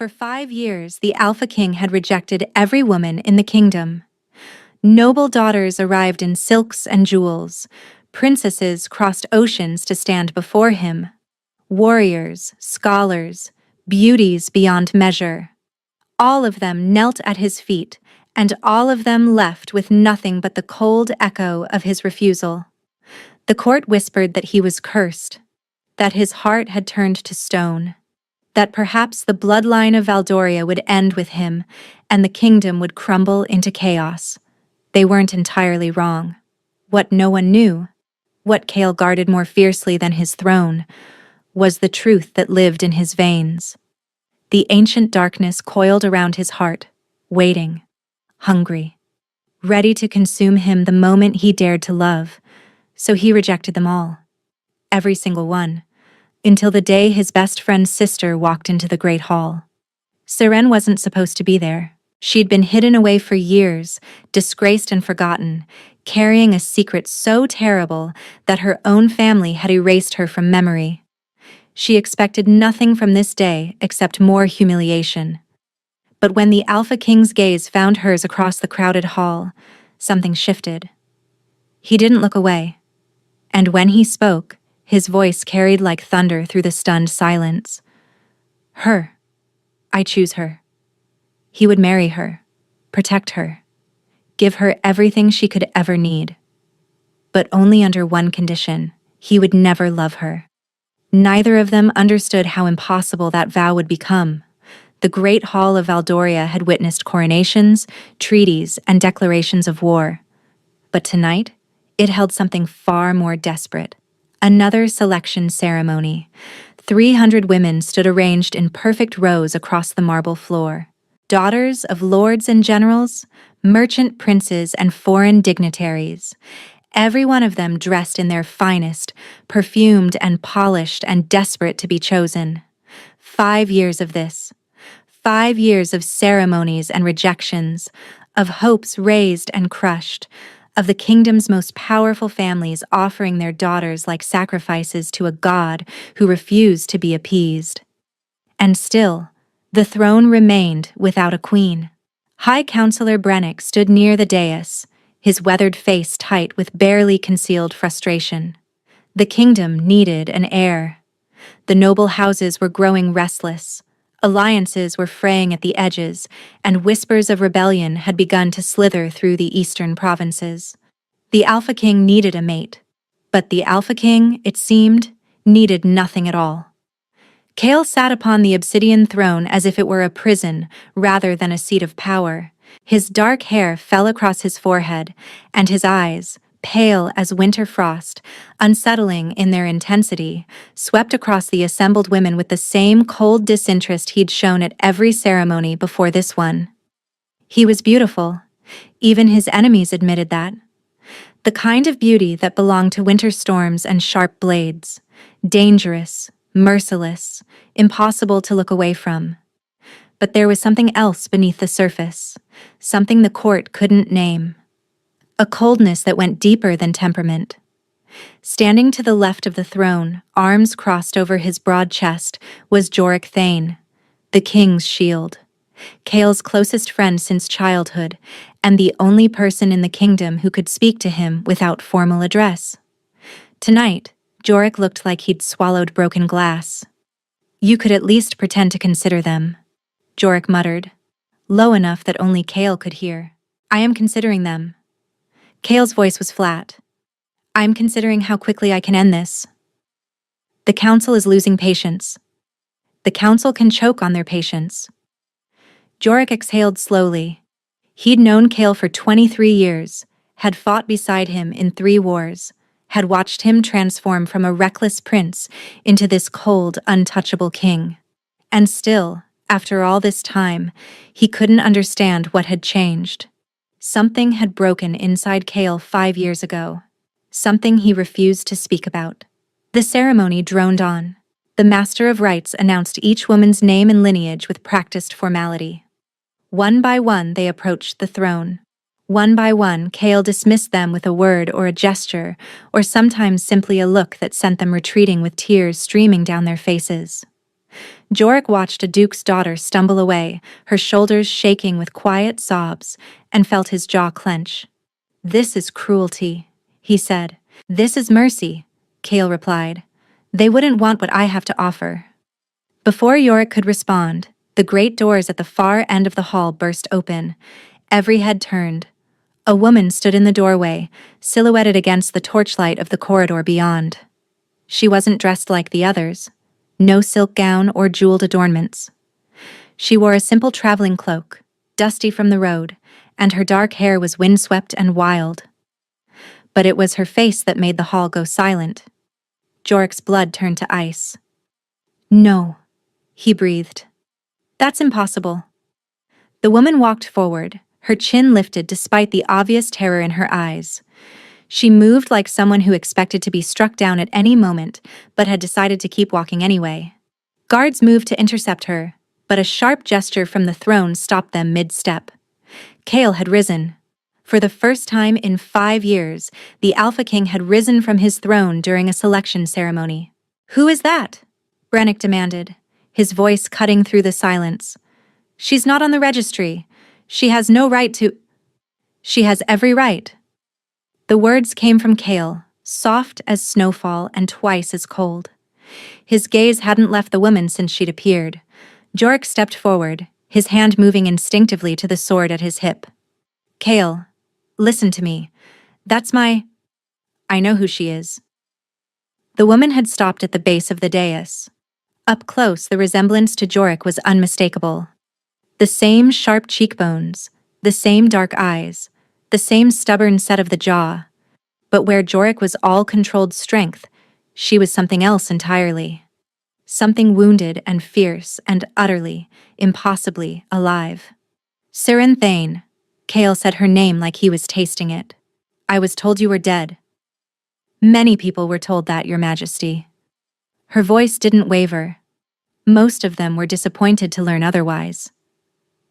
For 5 years, the Alpha King had rejected every woman in the kingdom. Noble daughters arrived in silks and jewels. Princesses crossed oceans to stand before him. Warriors, scholars, beauties beyond measure. All of them knelt at his feet, and all of them left with nothing but the cold echo of his refusal. The court whispered that he was cursed, that his heart had turned to stone, that perhaps the bloodline of Valdoria would end with him and the kingdom would crumble into chaos. They weren't entirely wrong. What no one knew, what Chaol guarded more fiercely than his throne, was the truth that lived in his veins. The ancient darkness coiled around his heart, waiting, hungry, ready to consume him the moment he dared to love. So he rejected them all. Every single one. Until the day his best friend's sister walked into the Great Hall. Seren wasn't supposed to be there. She'd been hidden away for years, disgraced and forgotten, carrying a secret so terrible that her own family had erased her from memory. She expected nothing from this day except more humiliation. But when the Alpha King's gaze found hers across the crowded hall, something shifted. He didn't look away. And when he spoke, his voice carried like thunder through the stunned silence. Her. I choose her. He would marry her, protect her, give her everything she could ever need. But only under one condition: he would never love her. Neither of them understood how impossible that vow would become. The Great Hall of Valdoria had witnessed coronations, treaties, and declarations of war. But tonight, it held something far more desperate. Another selection ceremony. 300 women stood arranged in perfect rows across the marble floor. Daughters of lords and generals, merchant princes, and foreign dignitaries. Every one of them dressed in their finest, perfumed and polished and desperate to be chosen. 5 years of this. 5 years of ceremonies and rejections, of hopes raised and crushed, of the kingdom's most powerful families offering their daughters like sacrifices to a god who refused to be appeased. And still, the throne remained without a queen. High Counselor Brennick stood near the dais, his weathered face tight with barely concealed frustration. The kingdom needed an heir. The noble houses were growing restless. Alliances were fraying at the edges, and whispers of rebellion had begun to slither through the eastern provinces. The Alpha King needed a mate, but the Alpha King, it seemed, needed nothing at all. Chaol sat upon the obsidian throne as if it were a prison rather than a seat of power. His dark hair fell across his forehead, and his eyes, pale as winter frost, unsettling in their intensity, swept across the assembled women with the same cold disinterest he'd shown at every ceremony before this one. He was beautiful. Even his enemies admitted that. The kind of beauty that belonged to winter storms and sharp blades. Dangerous, merciless, impossible to look away from. But there was something else beneath the surface, something the court couldn't name. A coldness that went deeper than temperament. Standing to the left of the throne, arms crossed over his broad chest, was Jorek Thane, the king's shield. Chaol's closest friend since childhood, and the only person in the kingdom who could speak to him without formal address. Tonight, Jorek looked like he'd swallowed broken glass. You could at least pretend to consider them, Jorek muttered, low enough that only Chaol could hear. I am considering them. Chaol's voice was flat. I'm considering how quickly I can end this. The council is losing patience. The council can choke on their patience. Jorek exhaled slowly. He'd known Chaol for 23 years, had fought beside him in 3 wars, had watched him transform from a reckless prince into this cold, untouchable king. And still, after all this time, he couldn't understand what had changed. Something had broken inside Chaol 5 years ago. Something he refused to speak about. The ceremony droned on. The Master of Rites announced each woman's name and lineage with practiced formality. One by one they approached the throne. One by one, Chaol dismissed them with a word or a gesture, or sometimes simply a look that sent them retreating with tears streaming down their faces. Jorik watched a duke's daughter stumble away, her shoulders shaking with quiet sobs, and felt his jaw clench. "This is cruelty," he said. "This is mercy," Kale replied. "They wouldn't want what I have to offer." Before Yorick could respond, the great doors at the far end of the hall burst open. Every head turned. A woman stood in the doorway, silhouetted against the torchlight of the corridor beyond. She wasn't dressed like the others. No silk gown or jeweled adornments. She wore a simple traveling cloak, dusty from the road, and her dark hair was windswept and wild. But it was her face that made the hall go silent. Jorik's blood turned to ice. "No," he breathed. "That's impossible." The woman walked forward, her chin lifted despite the obvious terror in her eyes. She moved like someone who expected to be struck down at any moment, but had decided to keep walking anyway. Guards moved to intercept her, but a sharp gesture from the throne stopped them mid-step. Kale had risen. For the first time in 5 years, the Alpha King had risen from his throne during a selection ceremony. "Who is that?" Brannick demanded, his voice cutting through the silence. "She's not on the registry. She has no right to—" "She has every right." The words came from Kale, soft as snowfall and twice as cold. His gaze hadn't left the woman since she'd appeared. Jorik stepped forward, his hand moving instinctively to the sword at his hip. "Kale, listen to me. That's my— I know who she is." The woman had stopped at the base of the dais. Up close, the resemblance to Jorik was unmistakable. The same sharp cheekbones, the same dark eyes, the same stubborn set of the jaw. But where Jorik was all controlled strength, she was something else entirely. Something wounded and fierce and utterly, impossibly alive. "Siren Thane," Kale said her name like he was tasting it. "I was told you were dead." "Many people were told that, Your Majesty." Her voice didn't waver. Most of them were disappointed to learn otherwise.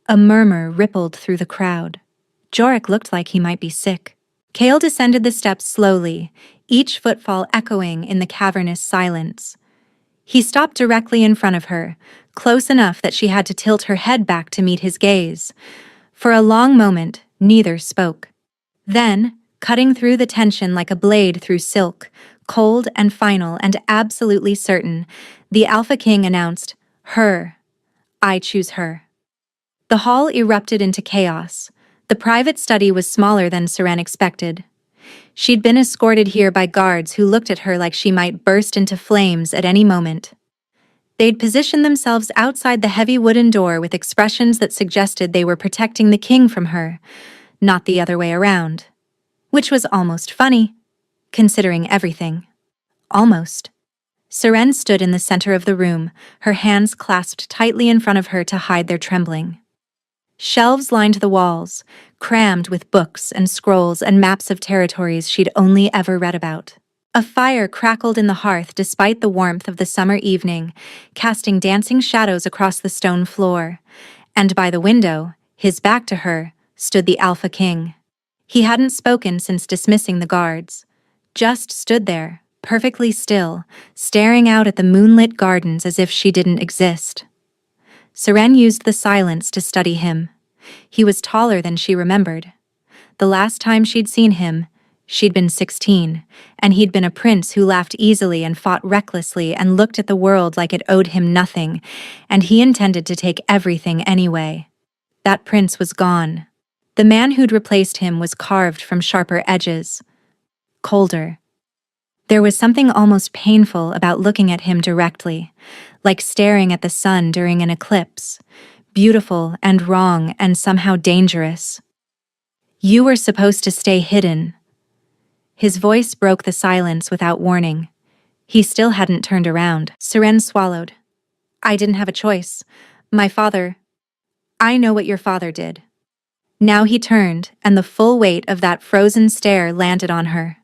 A murmur rippled through the crowd. Jorik looked like he might be sick. Kale descended the steps slowly, each footfall echoing in the cavernous silence. He stopped directly in front of her, close enough that she had to tilt her head back to meet his gaze. For a long moment, neither spoke. Then, cutting through the tension like a blade through silk, cold and final and absolutely certain, the Alpha King announced, "Her. I choose her." The hall erupted into chaos. The private study was smaller than Siren expected. She'd been escorted here by guards who looked at her like she might burst into flames at any moment. They'd positioned themselves outside the heavy wooden door with expressions that suggested they were protecting the king from her, not the other way around. Which was almost funny, considering everything. Almost. Siren stood in the center of the room, her hands clasped tightly in front of her to hide their trembling. Shelves lined the walls, crammed with books and scrolls and maps of territories she'd only ever read about. A fire crackled in the hearth despite the warmth of the summer evening, casting dancing shadows across the stone floor. And by the window, his back to her, stood the Alpha King. He hadn't spoken since dismissing the guards. Just stood there, perfectly still, staring out at the moonlit gardens as if she didn't exist. Siren used the silence to study him. He was taller than she remembered. The last time she'd seen him, she'd been 16, and he'd been a prince who laughed easily and fought recklessly and looked at the world like it owed him nothing, and he intended to take everything anyway. That prince was gone. The man who'd replaced him was carved from sharper edges. Colder. There was something almost painful about looking at him directly, like staring at the sun during an eclipse, beautiful and wrong and somehow dangerous. "You were supposed to stay hidden." His voice broke the silence without warning. He still hadn't turned around. Siren swallowed. "I didn't have a choice. My father— I know what your father did." Now he turned, and the full weight of that frozen stare landed on her.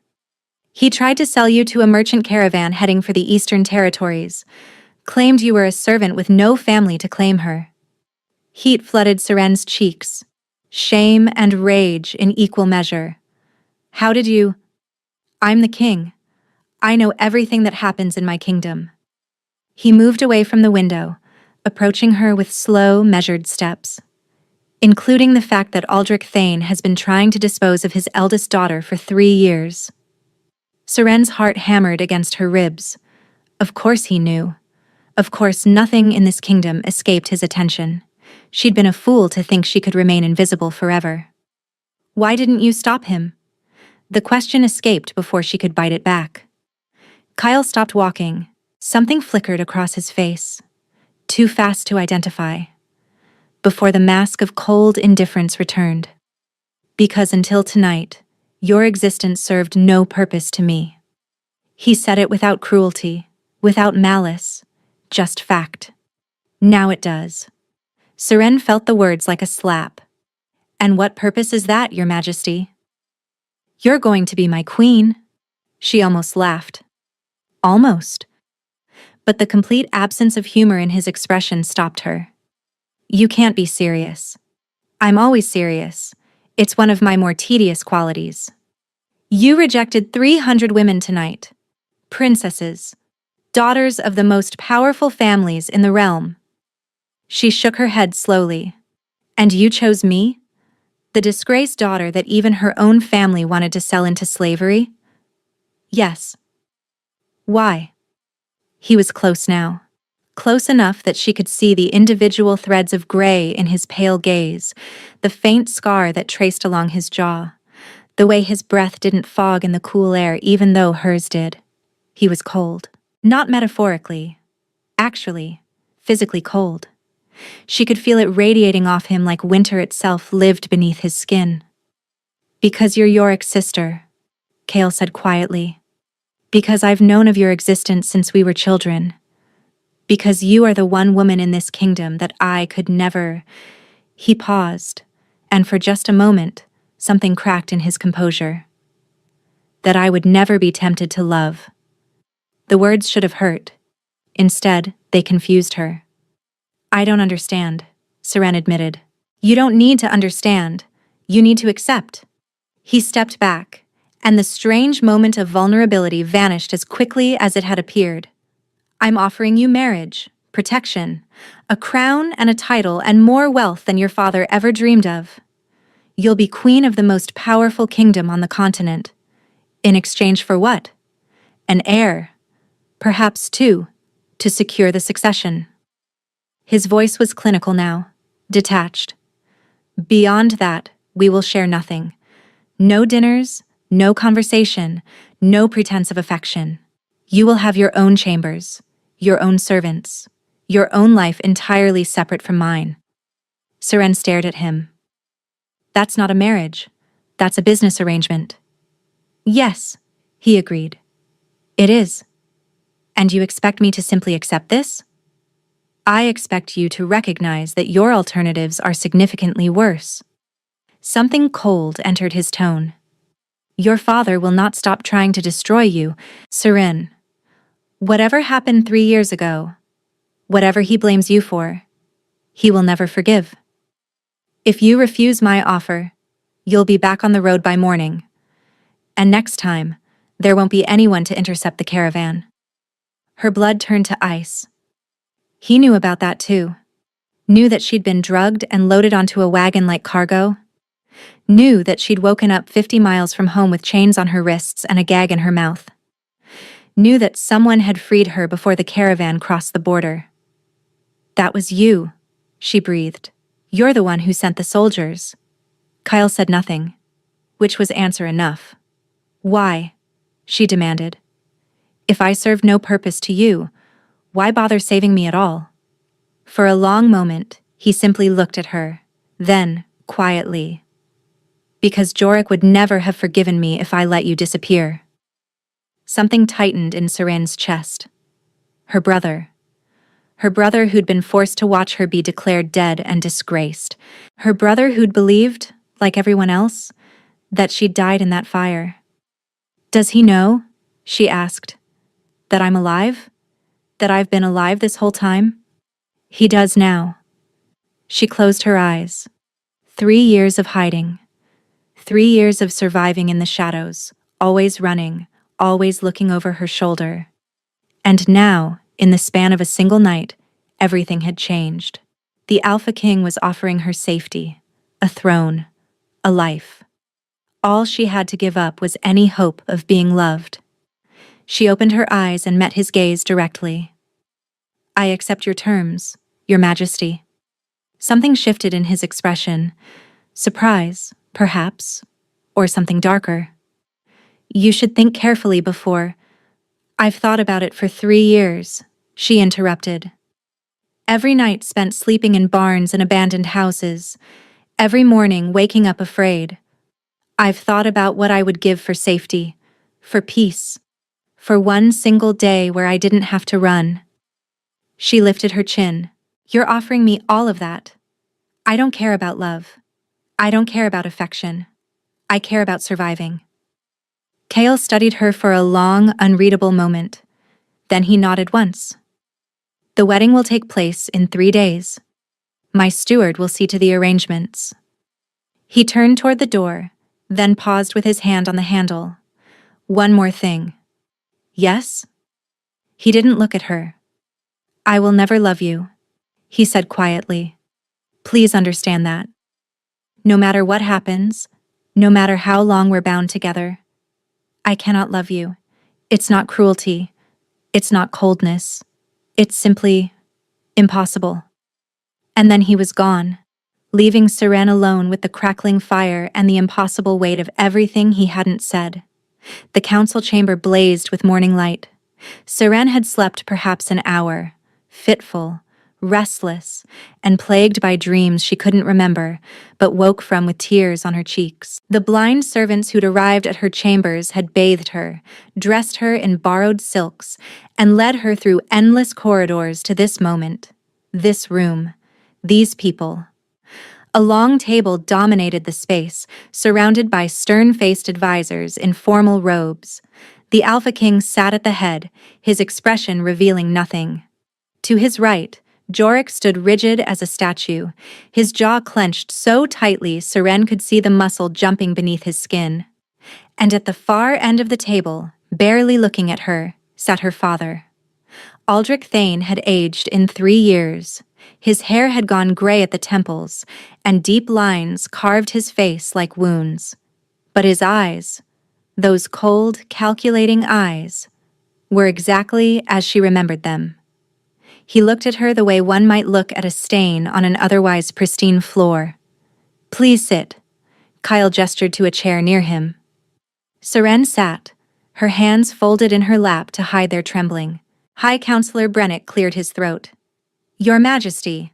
"He tried to sell you to a merchant caravan heading for the Eastern Territories. Claimed you were a servant with no family to claim her." Heat flooded Siren's cheeks. Shame and rage in equal measure. "How did you—" "I'm the king. I know everything that happens in my kingdom." He moved away from the window, approaching her with slow, measured steps, including the fact that Aldrich Thane has been trying to dispose of his eldest daughter for 3 years. Seren's heart hammered against her ribs. Of course he knew. Of course nothing in this kingdom escaped his attention. She'd been a fool to think she could remain invisible forever. Why didn't you stop him? The question escaped before she could bite it back. Kyle stopped walking. Something flickered across his face, too fast to identify, before the mask of cold indifference returned. Because until tonight, your existence served no purpose to me. He said it without cruelty, without malice, just fact. Now it does. Seren felt the words like a slap. And what purpose is that, Your Majesty? You're going to be my queen. She almost laughed. Almost. But the complete absence of humor in his expression stopped her. You can't be serious. I'm always serious. It's one of my more tedious qualities. You rejected 300 women tonight. Princesses. Daughters of the most powerful families in the realm. She shook her head slowly. And you chose me? The disgraced daughter that even her own family wanted to sell into slavery? Yes. Why? He was close now. Close enough that she could see the individual threads of gray in his pale gaze, the faint scar that traced along his jaw, the way his breath didn't fog in the cool air even though hers did. He was cold. Not metaphorically. Actually, physically cold. She could feel it radiating off him like winter itself lived beneath his skin. Because you're Yorick's sister, Kale said quietly. Because I've known of your existence since we were children. Because you are the one woman in this kingdom that I could never... He paused, and for just a moment, something cracked in his composure. That I would never be tempted to love. The words should have hurt. Instead, they confused her. I don't understand, Seren admitted. You don't need to understand. You need to accept. He stepped back, and the strange moment of vulnerability vanished as quickly as it had appeared. I'm offering you marriage, protection, a crown and a title and more wealth than your father ever dreamed of. You'll be queen of the most powerful kingdom on the continent. In exchange for what? An heir. Perhaps two, to secure the succession. His voice was clinical now, detached. Beyond that, we will share nothing. No dinners, no conversation, no pretense of affection. You will have your own chambers, your own servants, your own life entirely separate from mine. Seren stared at him. That's not a marriage. That's a business arrangement. Yes, he agreed. It is. And you expect me to simply accept this? I expect you to recognize that your alternatives are significantly worse. Something cold entered his tone. Your father will not stop trying to destroy you, Seren. Whatever happened 3 years ago, whatever he blames you for, he will never forgive. If you refuse my offer, you'll be back on the road by morning. And next time, there won't be anyone to intercept the caravan. Her blood turned to ice. He knew about that too. Knew that she'd been drugged and loaded onto a wagon like cargo. Knew that she'd woken up 50 miles from home with chains on her wrists and a gag in her mouth. Knew that someone had freed her before the caravan crossed the border. That was you, she breathed. You're the one who sent the soldiers. Kyle said nothing, which was answer enough. Why? She demanded. If I served no purpose to you, why bother saving me at all? For a long moment, he simply looked at her, then, quietly. Because Jorik would never have forgiven me if I let you disappear. Something tightened in Seren's chest. Her brother. Her brother who'd been forced to watch her be declared dead and disgraced. Her brother who'd believed, like everyone else, that she'd died in that fire. Does he know, she asked, that I'm alive? That I've been alive this whole time? He does now. She closed her eyes. 3 years of hiding. 3 years of surviving in the shadows, always running, always looking over her shoulder. And now, in the span of a single night, everything had changed. The Alpha King was offering her safety, a throne, a life. All she had to give up was any hope of being loved. She opened her eyes and met his gaze directly. "I accept your terms, Your Majesty." Something shifted in his expression. Surprise, perhaps, or something darker. "You should think carefully before—" "I've thought about it for 3 years," she interrupted. "Every night spent sleeping in barns and abandoned houses. Every morning waking up afraid. I've thought about what I would give for safety, for peace, for one single day where I didn't have to run." She lifted her chin. "You're offering me all of that. I don't care about love. I don't care about affection. I care about surviving." Kale studied her for a long, unreadable moment. Then he nodded once. "The wedding will take place in 3 days. My steward will see to the arrangements." He turned toward the door, then paused with his hand on the handle. "One more thing." "Yes?" He didn't look at her. "I will never love you," he said quietly. "Please understand that. No matter what happens, no matter how long we're bound together, I cannot love you. It's not cruelty. It's not coldness. It's simply impossible." And then he was gone, leaving Seren alone with the crackling fire and the impossible weight of everything he hadn't said. The council chamber blazed with morning light. Seren had slept perhaps an hour, fitful, restless, and plagued by dreams she couldn't remember, but woke from with tears on her cheeks. The blind servants who'd arrived at her chambers had bathed her, dressed her in borrowed silks, and led her through endless corridors to this moment, this room, these people. A long table dominated the space, surrounded by stern-faced advisors in formal robes. The Alpha King sat at the head, his expression revealing nothing. To his right, Jorik stood rigid as a statue, his jaw clenched so tightly Seren could see the muscle jumping beneath his skin. And at the far end of the table, barely looking at her, sat her father. Aldrich Thane had aged in 3 years. His hair had gone gray at the temples, and deep lines carved his face like wounds. But his eyes, those cold, calculating eyes, were exactly as she remembered them. He looked at her the way one might look at a stain on an otherwise pristine floor. "Please sit." Kyle gestured to a chair near him. Seren sat, her hands folded in her lap to hide their trembling. High Counselor Brennick cleared his throat. "Your Majesty,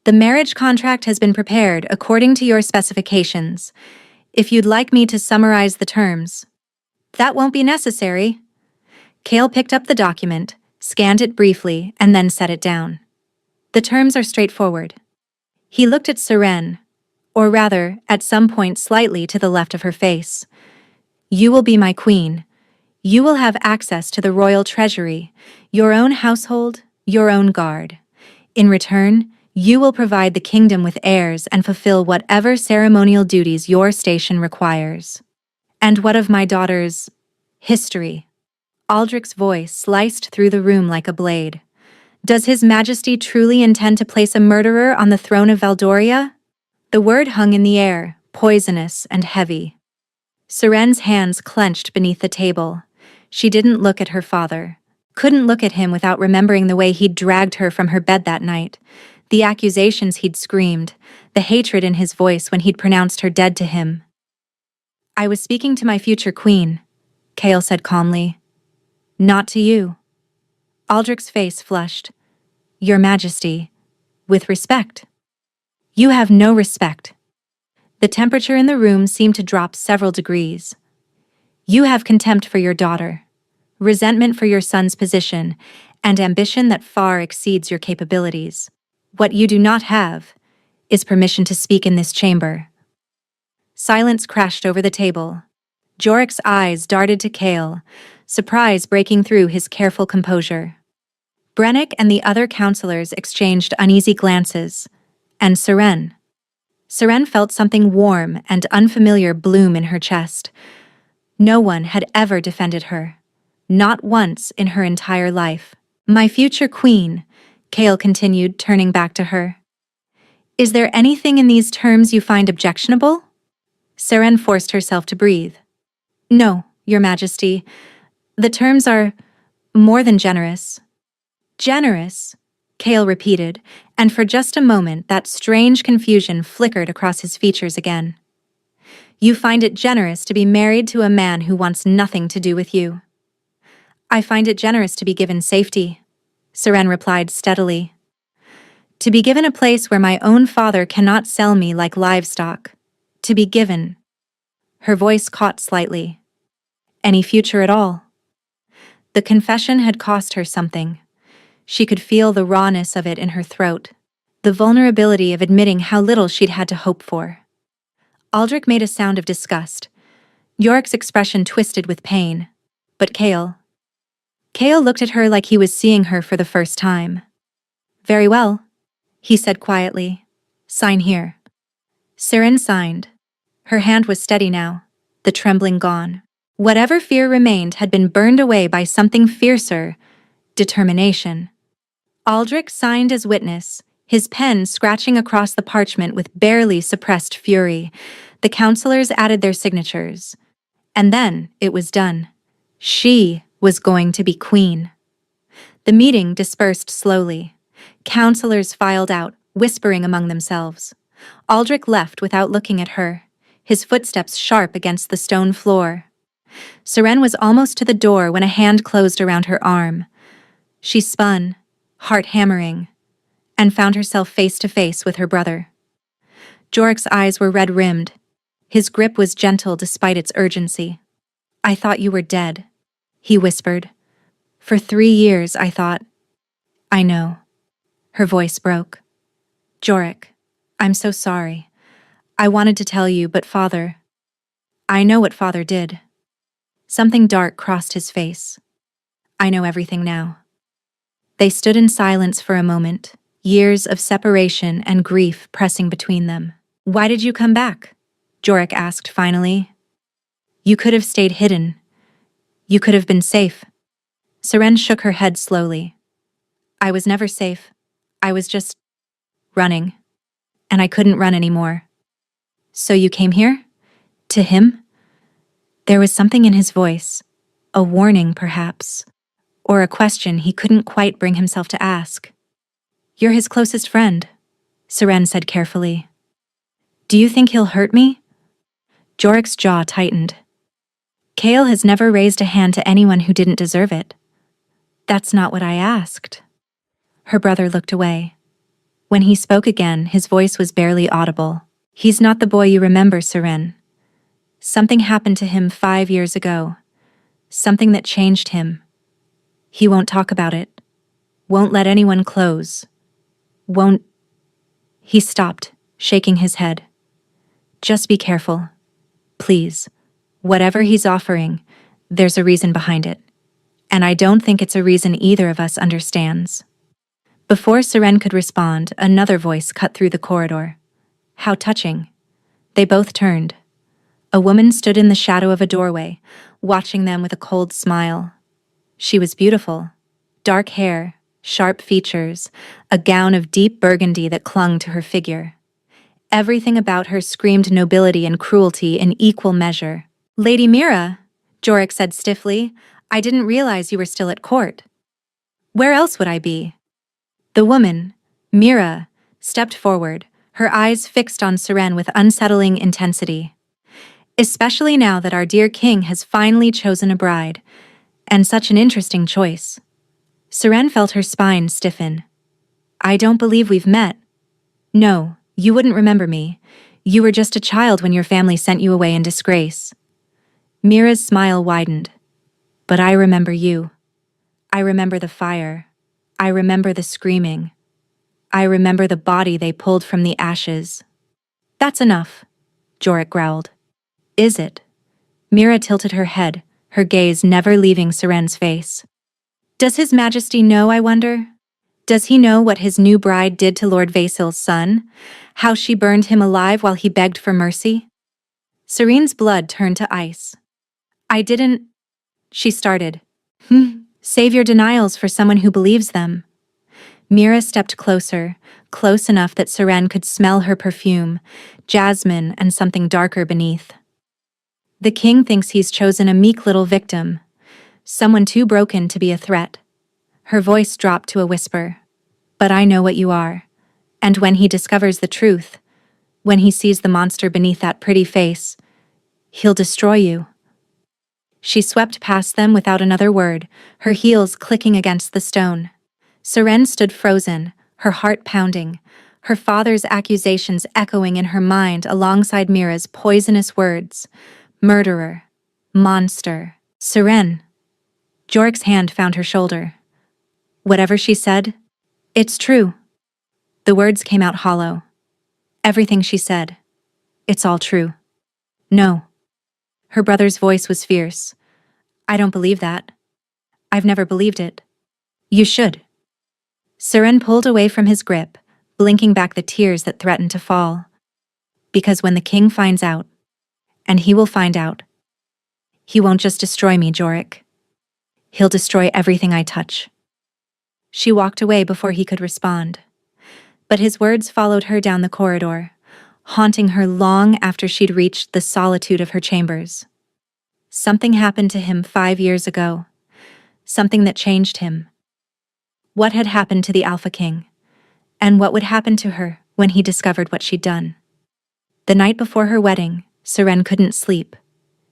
the marriage contract has been prepared according to your specifications. If you'd like me to summarize the terms." "That won't be necessary." Kale picked up the document, scanned it briefly, and then set it down. "The terms are straightforward." He looked at Seren, or rather, at some point slightly to the left of her face. "You will be my queen. You will have access to the royal treasury, your own household, your own guard. In return, you will provide the kingdom with heirs and fulfill whatever ceremonial duties your station requires." "And what of my daughter's history?" Aldrich's voice sliced through the room like a blade. "Does His Majesty truly intend to place a murderer on the throne of Valdoria?" The word hung in the air, poisonous and heavy. Seren's hands clenched beneath the table. She didn't look at her father. Couldn't look at him without remembering the way he'd dragged her from her bed that night, the accusations he'd screamed, the hatred in his voice when he'd pronounced her dead to him. "I was speaking to my future queen," Kale said calmly. "Not to you." Aldrich's face flushed. "Your Majesty, with respect." "You have no respect." The temperature in the room seemed to drop several degrees. "You have contempt for your daughter, resentment for your son's position, and ambition that far exceeds your capabilities. What you do not have is permission to speak in this chamber." Silence crashed over the table. Jorik's eyes darted to Kale, surprise breaking through his careful composure. Brennick and the other counselors exchanged uneasy glances, and Seren. Seren felt something warm and unfamiliar bloom in her chest. No one had ever defended her. Not once in her entire life. "My future queen," Kale continued, turning back to her. Is there anything in these terms you find objectionable? Seren forced herself to breathe. No, Your Majesty. The terms are more than generous. Generous, Kale repeated, and for just a moment that strange confusion flickered across his features again. You find it generous to be married to a man who wants nothing to do with you. I find it generous to be given safety, Seren replied steadily. To be given a place where my own father cannot sell me like livestock. To be given. Her voice caught slightly. Any future at all? The confession had cost her something. She could feel the rawness of it in her throat, the vulnerability of admitting how little she'd had to hope for. Aldrich made a sound of disgust. Yorick's expression twisted with pain. But Kale looked at her like he was seeing her for the first time. Very well, he said quietly. Sign here. Seren signed. Her hand was steady now, the trembling gone. Whatever fear remained had been burned away by something fiercer, determination. Aldrich signed as witness, his pen scratching across the parchment with barely suppressed fury. The counselors added their signatures. And then it was done. She was going to be queen. The meeting dispersed slowly. Counselors filed out, whispering among themselves. Aldrich left without looking at her, his footsteps sharp against the stone floor. Seren was almost to the door when a hand closed around her arm. She spun, heart hammering, and found herself face to face with her brother. Jorick's eyes were red-rimmed. His grip was gentle despite its urgency. I thought you were dead, he whispered. For 3 years, I thought. I know. Her voice broke. Jorick, I'm so sorry. I wanted to tell you, but Father... I know what Father did. Something dark crossed his face. I know everything now. They stood in silence for a moment, years of separation and grief pressing between them. Why did you come back? Jorick asked finally. You could have stayed hidden. You could have been safe. Seren shook her head slowly. I was never safe. I was just running. And I couldn't run anymore. So you came here? To him? There was something in his voice, a warning perhaps, or a question he couldn't quite bring himself to ask. You're his closest friend, Seren said carefully. Do you think he'll hurt me? Jorick's jaw tightened. Kale has never raised a hand to anyone who didn't deserve it. That's not what I asked. Her brother looked away. When he spoke again, his voice was barely audible. He's not the boy you remember, Seren. Something happened to him 5 years ago. Something that changed him. He won't talk about it. Won't let anyone close. Won't... He stopped, shaking his head. Just be careful. Please. Whatever he's offering, there's a reason behind it. And I don't think it's a reason either of us understands. Before Seren could respond, another voice cut through the corridor. How touching. They both turned. A woman stood in the shadow of a doorway, watching them with a cold smile. She was beautiful. Dark hair, sharp features, a gown of deep burgundy that clung to her figure. Everything about her screamed nobility and cruelty in equal measure. Lady Mira, Jorick said stiffly, I didn't realize you were still at court. Where else would I be? The woman, Mira, stepped forward, her eyes fixed on Seren with unsettling intensity. Especially now that our dear king has finally chosen a bride, and such an interesting choice. Seren felt her spine stiffen. I don't believe we've met. No, you wouldn't remember me. You were just a child when your family sent you away in disgrace. Mira's smile widened. But I remember you. I remember the fire. I remember the screaming. I remember the body they pulled from the ashes. That's enough, Jorick growled. Is it? Mira tilted her head, her gaze never leaving Seren's face. Does His Majesty know, I wonder? Does he know what his new bride did to Lord Vasil's son? How she burned him alive while he begged for mercy? Serene's blood turned to ice. I didn't... She started. Save your denials for someone who believes them. Mira stepped closer, close enough that Seren could smell her perfume, jasmine and something darker beneath. The king thinks he's chosen a meek little victim, someone too broken to be a threat. Her voice dropped to a whisper. But I know what you are. And when he discovers the truth, when he sees the monster beneath that pretty face, he'll destroy you. She swept past them without another word, her heels clicking against the stone. Seren stood frozen, her heart pounding, her father's accusations echoing in her mind alongside Mira's poisonous words. Murderer. Monster. Seren. Jorik's hand found her shoulder. Whatever she said, it's true. The words came out hollow. Everything she said. It's all true. No. Her brother's voice was fierce. I don't believe that. I've never believed it. You should. Seren pulled away from his grip, blinking back the tears that threatened to fall. Because when the king finds out, and he will find out, he won't just destroy me, Jorik. He'll destroy everything I touch. She walked away before he could respond. But his words followed her down the corridor, haunting her long after she'd reached the solitude of her chambers. Something happened to him 5 years ago. Something that changed him. What had happened to the Alpha King? And what would happen to her when he discovered what she'd done? The night before her wedding, Seren couldn't sleep.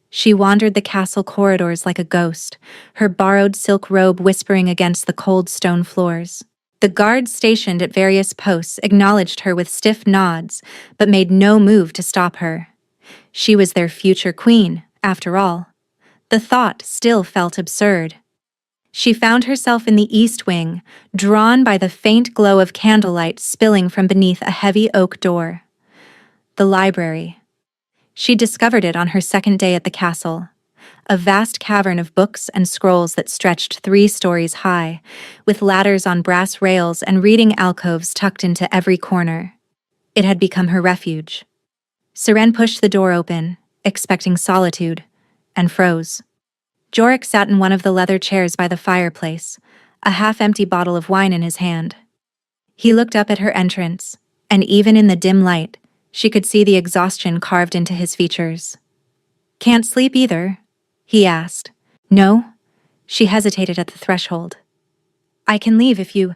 She wandered the castle corridors like a ghost, her borrowed silk robe whispering against the cold stone floors. The guards stationed at various posts acknowledged her with stiff nods, but made no move to stop her. She was their future queen, after all. The thought still felt absurd. She found herself in the east wing, drawn by the faint glow of candlelight spilling from beneath a heavy oak door. The library. She discovered it on her second day at the castle. A vast cavern of books and scrolls that stretched 3 stories high, with ladders on brass rails and reading alcoves tucked into every corner. It had become her refuge. Seren pushed the door open, expecting solitude, and froze. Jorik sat in one of the leather chairs by the fireplace, a half-empty bottle of wine in his hand. He looked up at her entrance, and even in the dim light, she could see the exhaustion carved into his features. Can't sleep either? He asked. No? She hesitated at the threshold. I can leave if you...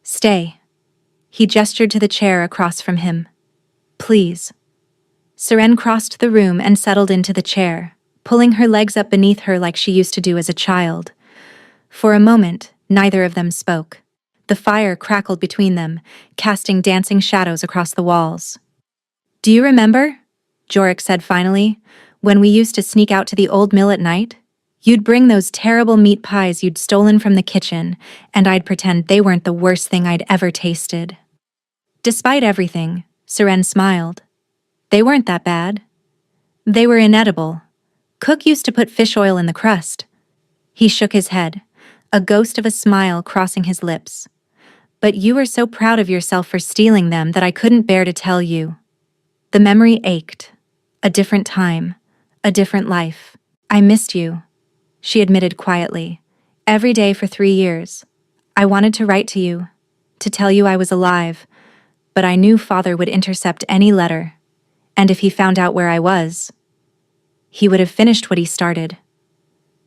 Stay. He gestured to the chair across from him. Please. Seren crossed the room and settled into the chair, pulling her legs up beneath her like she used to do as a child. For a moment, neither of them spoke. The fire crackled between them, casting dancing shadows across the walls. Do you remember? Jorik said finally. When we used to sneak out to the old mill at night? You'd bring those terrible meat pies you'd stolen from the kitchen, and I'd pretend they weren't the worst thing I'd ever tasted. Despite everything, Seren smiled. They weren't that bad. They were inedible. Cook used to put fish oil in the crust. He shook his head, a ghost of a smile crossing his lips. But you were so proud of yourself for stealing them that I couldn't bear to tell you. The memory ached. A different time. A different life. I missed you, she admitted quietly. Every day for 3 years. I wanted to write to you, to tell you I was alive, but I knew Father would intercept any letter, and if he found out where I was, he would have finished what he started.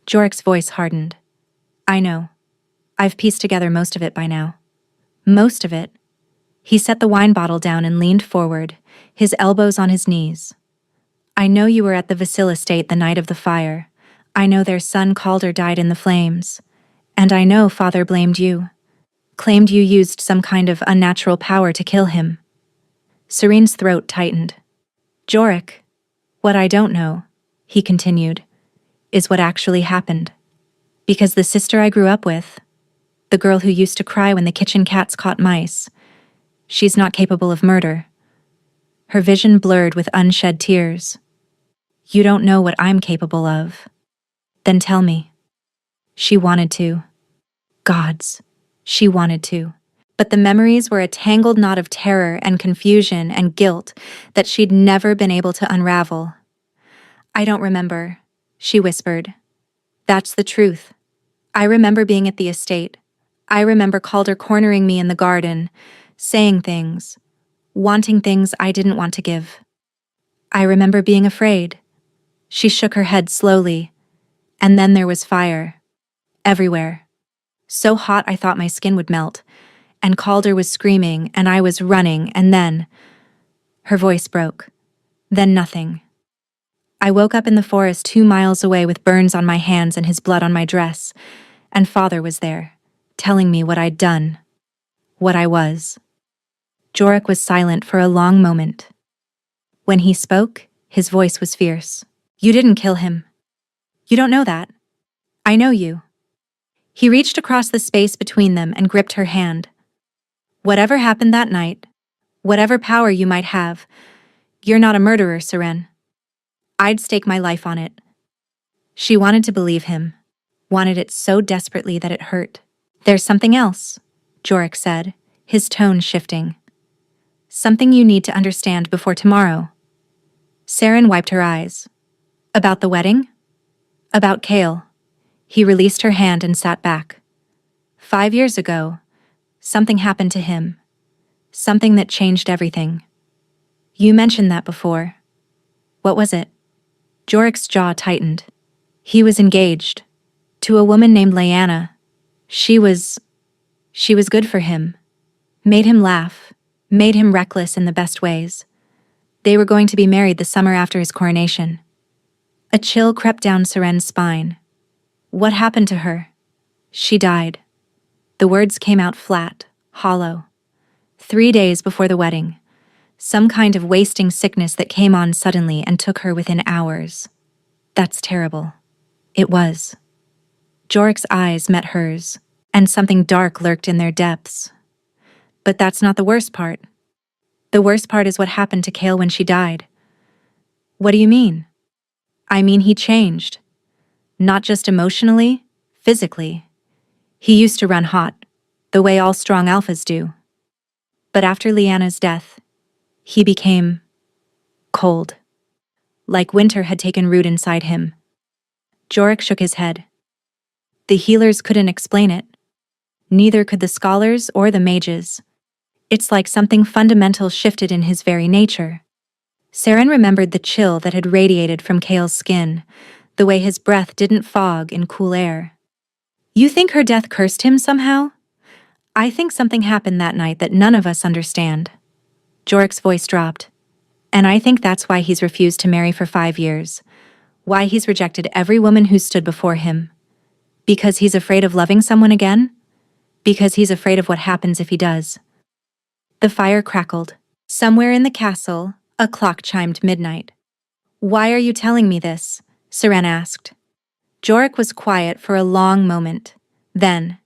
Jorik's voice hardened. I know. I've pieced together most of it by now. Most of it. He set the wine bottle down and leaned forward, his elbows on his knees. I know you were at the Vasil estate the night of the fire. I know their son Calder died in the flames. And I know Father blamed you. Claimed you used some kind of unnatural power to kill him. Serene's throat tightened. Jorik, what I don't know, he continued, is what actually happened. Because the sister I grew up with, the girl who used to cry when the kitchen cats caught mice, she's not capable of murder. Her vision blurred with unshed tears. You don't know what I'm capable of. Then tell me. She wanted to. Gods, she wanted to. But the memories were a tangled knot of terror and confusion and guilt that she'd never been able to unravel. I don't remember, she whispered. That's the truth. I remember being at the estate, I remember Calder cornering me in the garden, saying things, wanting things I didn't want to give. I remember being afraid. She shook her head slowly, and then there was fire. Everywhere. So hot I thought my skin would melt, and Calder was screaming, and I was running, and then… Her voice broke. Then nothing. I woke up in the forest 2 miles away with burns on my hands and his blood on my dress, and Father was there, telling me what I'd done, what I was. Jorek was silent for a long moment. When he spoke, his voice was fierce. You didn't kill him. You don't know that. I know you. He reached across the space between them and gripped her hand. Whatever happened that night, whatever power you might have, you're not a murderer, Seren. I'd stake my life on it. She wanted to believe him, wanted it so desperately that it hurt. There's something else, Jorek said, his tone shifting. Something you need to understand before tomorrow. Seren wiped her eyes. About the wedding? About Kale. He released her hand and sat back. 5 years ago, something happened to him. Something that changed everything. You mentioned that before. What was it? Jorek's jaw tightened. He was engaged. To a woman named Lyanna. She was good for him. Made him laugh. Made him reckless in the best ways. They were going to be married the summer after his coronation. A chill crept down Seren's spine. What happened to her? She died. The words came out flat, hollow. 3 days before the wedding. Some kind of wasting sickness that came on suddenly and took her within hours. That's terrible. It was. Jorek's eyes met hers, and something dark lurked in their depths. But that's not the worst part. The worst part is what happened to Kale when she died. What do you mean? I mean he changed. Not just emotionally, physically. He used to run hot, the way all strong alphas do. But after Lyanna's death, he became cold. Like winter had taken root inside him. Jorek shook his head. The healers couldn't explain it. Neither could the scholars or the mages. It's like something fundamental shifted in his very nature. Seren remembered the chill that had radiated from Kale's skin, the way his breath didn't fog in cool air. You think her death cursed him somehow? I think something happened that night that none of us understand. Jorek's voice dropped. And I think that's why he's refused to marry for 5 years. Why he's rejected every woman who stood before him. Because he's afraid of loving someone again? Because he's afraid of what happens if he does. The fire crackled. Somewhere in the castle, a clock chimed midnight. Why are you telling me this? Seren asked. Jorek was quiet for a long moment. Then,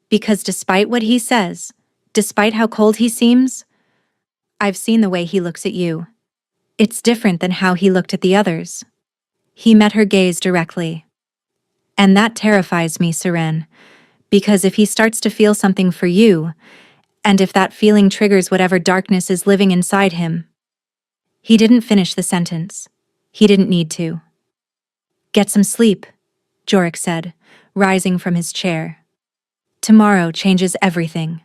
because despite what he says, despite how cold he seems, I've seen the way he looks at you. It's different than how he looked at the others. He met her gaze directly. And that terrifies me, Seren, because if he starts to feel something for you, and if that feeling triggers whatever darkness is living inside him. He didn't finish the sentence. He didn't need to. Get some sleep, Jorek said, rising from his chair. Tomorrow changes everything.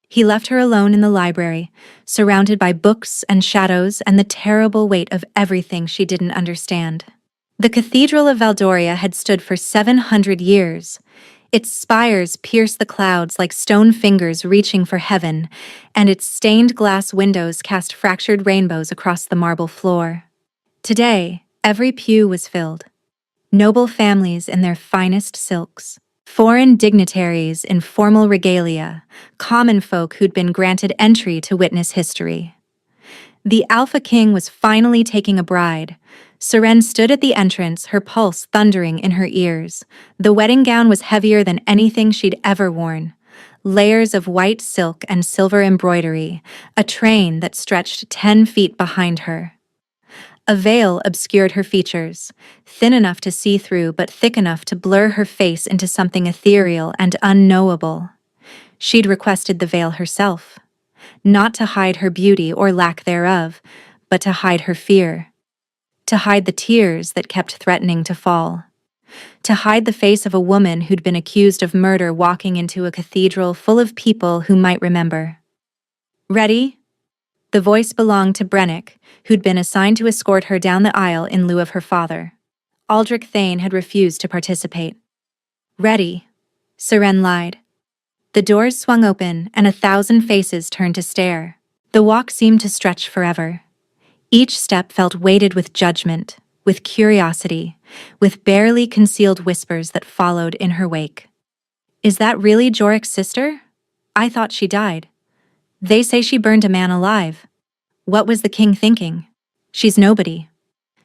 He left her alone in the library, surrounded by books and shadows and the terrible weight of everything she didn't understand. The Cathedral of Valdoria had stood for 700 years. Its spires pierced the clouds like stone fingers reaching for heaven, and its stained glass windows cast fractured rainbows across the marble floor. Today, every pew was filled. Noble families in their finest silks, foreign dignitaries in formal regalia, common folk who'd been granted entry to witness history. The Alpha King was finally taking a bride. Seren stood at the entrance, her pulse thundering in her ears. The wedding gown was heavier than anything she'd ever worn. Layers of white silk and silver embroidery, a train that stretched 10 feet behind her. A veil obscured her features, thin enough to see through but thick enough to blur her face into something ethereal and unknowable. She'd requested the veil herself. Not to hide her beauty or lack thereof, but to hide her fear. To hide the tears that kept threatening to fall. to hide the face of a woman who'd been accused of murder walking into a cathedral full of people who might remember. Ready? The voice belonged to Brennick, who'd been assigned to escort her down the aisle in lieu of her father. Aldrich Thane had refused to participate. Ready? Seren lied. The doors swung open and 1,000 faces turned to stare. The walk seemed to stretch forever. Each step felt weighted with judgment, with curiosity, with barely concealed whispers that followed in her wake. Is that really Jorik's sister? I thought she died. They say she burned a man alive. What was the king thinking? She's nobody.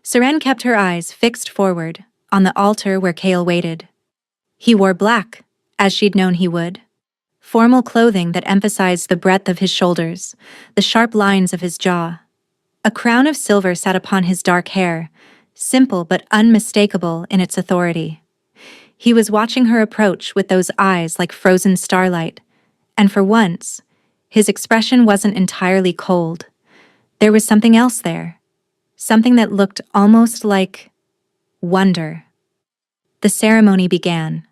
Seren kept her eyes fixed forward, on the altar where Chaol waited. He wore black, as she'd known he would. Formal clothing that emphasized the breadth of his shoulders, the sharp lines of his jaw. A crown of silver sat upon his dark hair, simple but unmistakable in its authority. He was watching her approach with those eyes like frozen starlight, and for once, his expression wasn't entirely cold. There was something else there, something that looked almost like wonder. The ceremony began.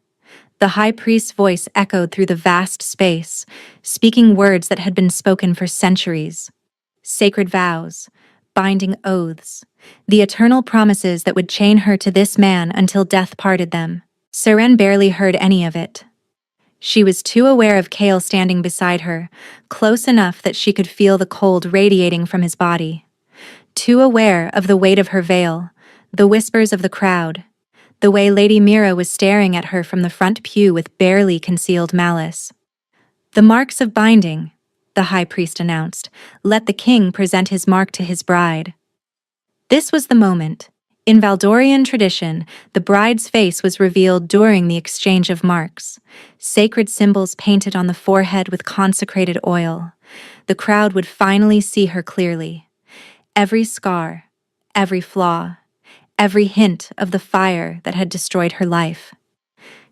The high priest's voice echoed through the vast space, speaking words that had been spoken for centuries. Sacred vows, binding oaths, the eternal promises that would chain her to this man until death parted them. Seren barely heard any of it. She was too aware of Chaol standing beside her, close enough that she could feel the cold radiating from his body. Too aware of the weight of her veil, the whispers of the crowd, the way Lady Mira was staring at her from the front pew with barely concealed malice. The marks of binding, the high priest announced, let the king present his mark to his bride. This was the moment. In Valdorian tradition, the bride's face was revealed during the exchange of marks, sacred symbols painted on the forehead with consecrated oil. The crowd would finally see her clearly. Every scar, every flaw, every hint of the fire that had destroyed her life.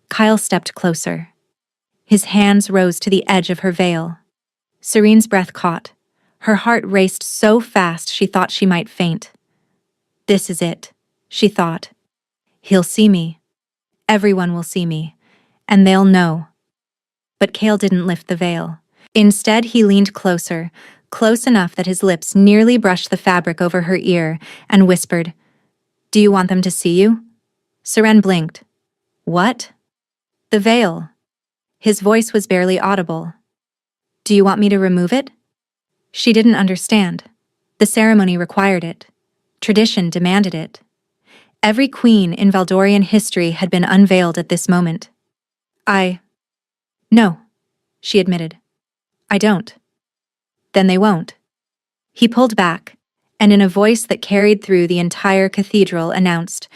Kyle stepped closer. His hands rose to the edge of her veil. Serene's breath caught. Her heart raced so fast she thought she might faint. This is it, she thought. He'll see me. Everyone will see me. And they'll know. But Chaol didn't lift the veil. Instead, he leaned closer, close enough that his lips nearly brushed the fabric over her ear, and whispered, "Do you want them to see you?" Seren blinked. What? The veil. His voice was barely audible. Do you want me to remove it? She didn't understand. The ceremony required it. Tradition demanded it. Every queen in Valdorian history had been unveiled at this moment. No, she admitted. I don't. Then they won't. He pulled back, and in a voice that carried through the entire cathedral announced,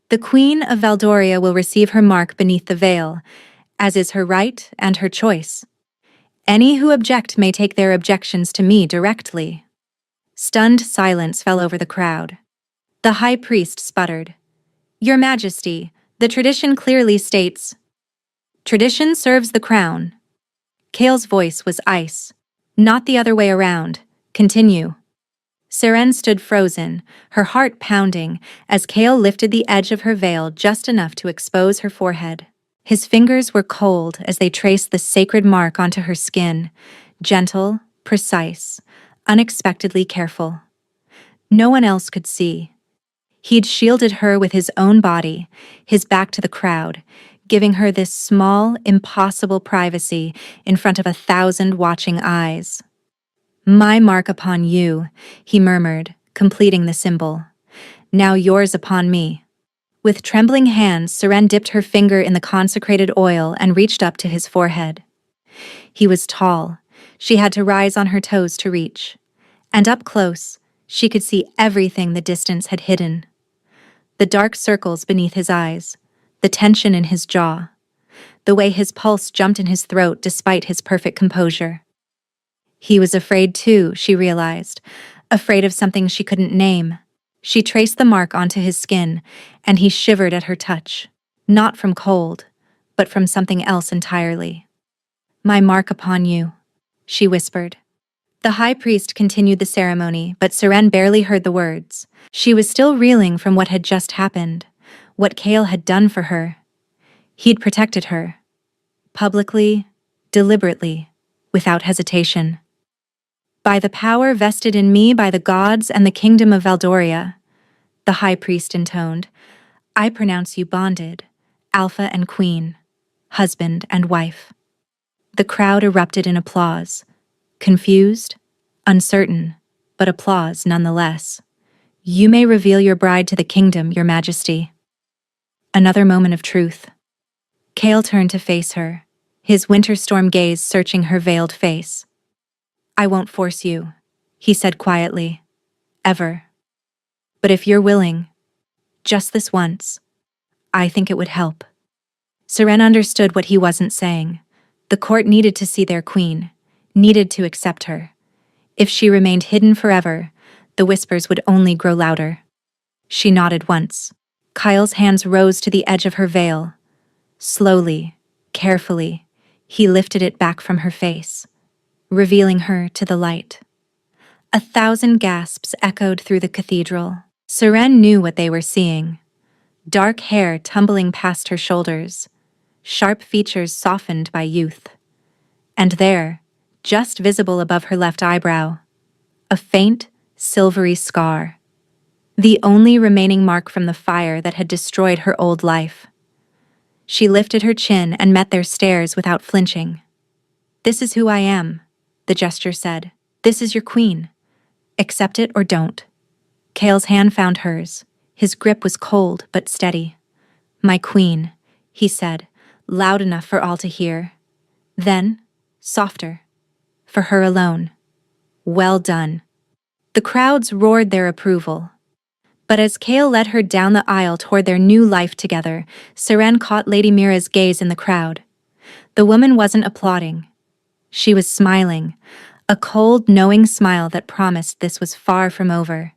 "The Queen of Valdoria will receive her mark beneath the veil, as is her right and her choice. Any who object may take their objections to me directly." Stunned silence fell over the crowd. The high priest sputtered, "Your Majesty, the tradition clearly states..." "Tradition serves the crown." Chaol's voice was ice. "Not the other way around. Continue." Seren stood frozen, her heart pounding, as Chaol lifted the edge of her veil just enough to expose her forehead. His fingers were cold as they traced the sacred mark onto her skin, gentle, precise, unexpectedly careful. No one else could see. He'd shielded her with his own body, his back to the crowd, giving her this small, impossible privacy in front of 1,000 watching eyes. "My mark upon you," he murmured, completing the symbol. "Now yours upon me." With trembling hands, Seren dipped her finger in the consecrated oil and reached up to his forehead. He was tall. She had to rise on her toes to reach. And up close, she could see everything the distance had hidden. The dark circles beneath his eyes, the tension in his jaw, the way his pulse jumped in his throat despite his perfect composure. He was afraid too, she realized, afraid of something she couldn't name. She traced the mark onto his skin, and he shivered at her touch, not from cold, but from something else entirely. "My mark upon you," she whispered. The high priest continued the ceremony, but Seren barely heard the words. She was still reeling from what had just happened. what Kale had done for her. He'd protected her. Publicly, deliberately, without hesitation. By the power vested in me by the gods and the kingdom of Valdoria, the high priest intoned, I pronounce you bonded, Alpha and Queen, husband and wife. The crowd erupted in applause, confused, uncertain, but applause nonetheless. You may reveal your bride to the kingdom, Your Majesty. Another moment of truth. Kale turned to face her, his winter storm gaze searching her veiled face. I won't force you, he said quietly. Ever. But if you're willing, just this once, I think it would help. Seren understood what he wasn't saying. The court needed to see their queen, needed to accept her. If she remained hidden forever, the whispers would only grow louder. She nodded once. Kyle's hands rose to the edge of her veil. Slowly, carefully, he lifted it back from her face, revealing her to the light. 1,000 gasps echoed through the cathedral. Seren knew what they were seeing. Dark hair tumbling past her shoulders, sharp features softened by youth. And there, just visible above her left eyebrow, a faint, silvery scar. The only remaining mark from the fire that had destroyed her old life. She lifted her chin and met their stares without flinching. This is who I am, the gesture said. This is your queen. Accept it or don't. Kale's hand found hers. His grip was cold but steady. My queen, he said, loud enough for all to hear. Then, softer. For her alone. Well done. The crowds roared their approval. But as Kale led her down the aisle toward their new life together, Seren caught Lady Mira's gaze in the crowd. The woman wasn't applauding. She was smiling, a cold, knowing smile that promised this was far from over.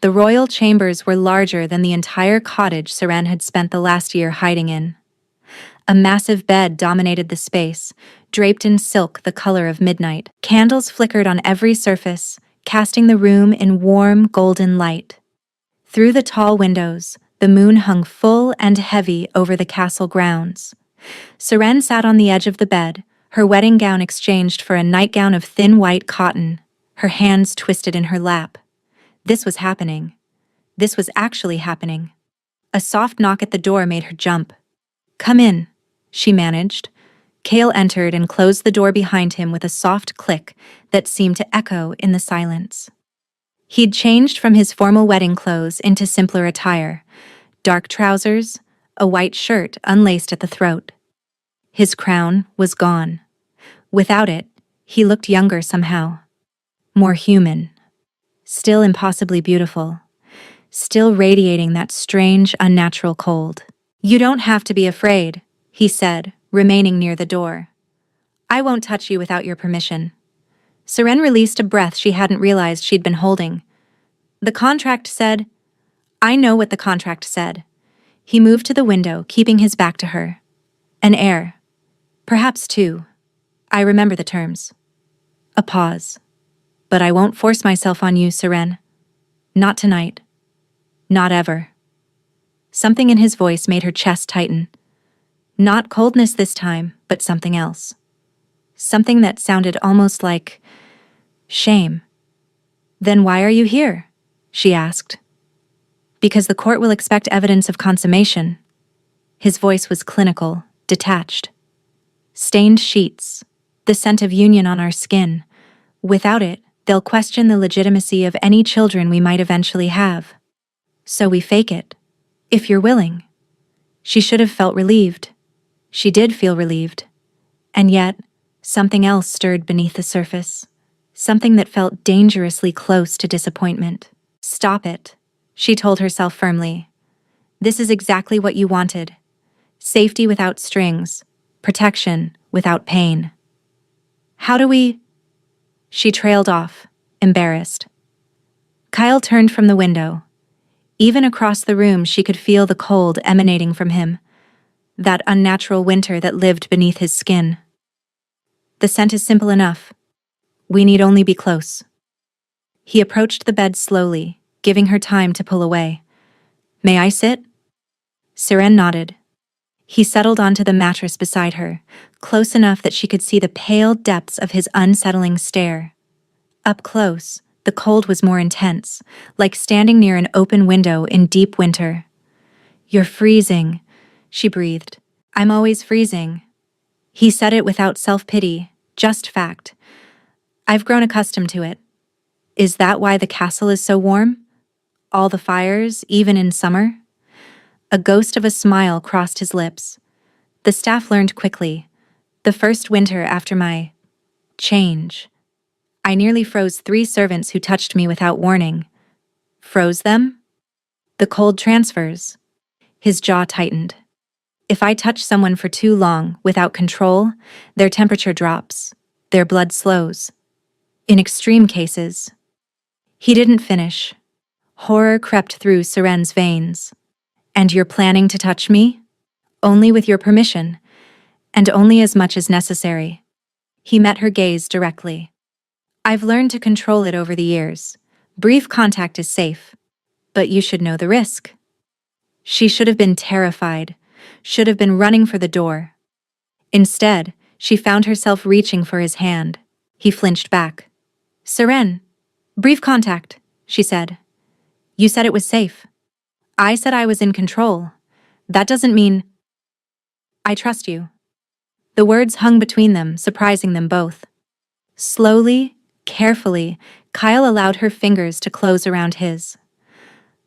The royal chambers were larger than the entire cottage Seren had spent the last year hiding in. A massive bed dominated the space, draped in silk the color of midnight. Candles flickered on every surface, casting the room in warm, golden light. Through the tall windows, the moon hung full and heavy over the castle grounds. Seren sat on the edge of the bed, her wedding gown exchanged for a nightgown of thin white cotton, her hands twisted in her lap. This was happening. This was actually happening. A soft knock at the door made her jump. Come in, she managed. Kale entered and closed the door behind him with a soft click that seemed to echo in the silence. He'd changed from his formal wedding clothes into simpler attire, dark trousers, a white shirt unlaced at the throat. His crown was gone. Without it, he looked younger somehow. More human. Still impossibly beautiful. Still radiating that strange, unnatural cold. You don't have to be afraid, he said, remaining near the door. I won't touch you without your permission. Seren released a breath she hadn't realized she'd been holding. The contract said, I know what the contract said. He moved to the window, keeping his back to her. An heir. Perhaps two. I remember the terms. A pause. But I won't force myself on you, Seren. Not tonight. Not ever. Something in his voice made her chest tighten. Not coldness this time, but something else. Something that sounded almost like shame. Then why are you here? She asked. Because the court will expect evidence of consummation. His voice was clinical, detached. Stained sheets, the scent of union on our skin. Without it, they'll question the legitimacy of any children we might eventually have. So we fake it. If you're willing. She should have felt relieved. She did feel relieved. And yet, something else stirred beneath the surface. Something that felt dangerously close to disappointment. Stop it, she told herself firmly. This is exactly what you wanted. Safety without strings. Protection without pain. How do we... She trailed off, embarrassed. Kyle turned from the window. Even across the room she could feel the cold emanating from him. That unnatural winter that lived beneath his skin. The scent is simple enough. We need only be close. He approached the bed slowly, giving her time to pull away. May I sit? Seren nodded. He settled onto the mattress beside her, close enough that she could see the pale depths of his unsettling stare. Up close, the cold was more intense, like standing near an open window in deep winter. "You're freezing," she breathed. "I'm always freezing." He said it without self-pity, just fact. "I've grown accustomed to it." "Is that why the castle is so warm? All the fires, even in summer?" A ghost of a smile crossed his lips. "The staff learned quickly. The first winter after my change, I nearly froze 3 servants who touched me without warning." "Froze them?" "The cold transfers." His jaw tightened. "If I touch someone for too long, without control, their temperature drops. Their blood slows. In extreme cases." He didn't finish. Horror crept through Seren's veins. "And you're planning to touch me?" "Only with your permission, and only as much as necessary." He met her gaze directly. "I've learned to control it over the years. Brief contact is safe. But you should know the risk." She should have been terrified, should have been running for the door. Instead, she found herself reaching for his hand. He flinched back. "Seren, brief contact," she said. "You said it was safe." "I said I was in control. That doesn't mean—" "I trust you." The words hung between them, surprising them both. Slowly, carefully, Kyle allowed her fingers to close around his.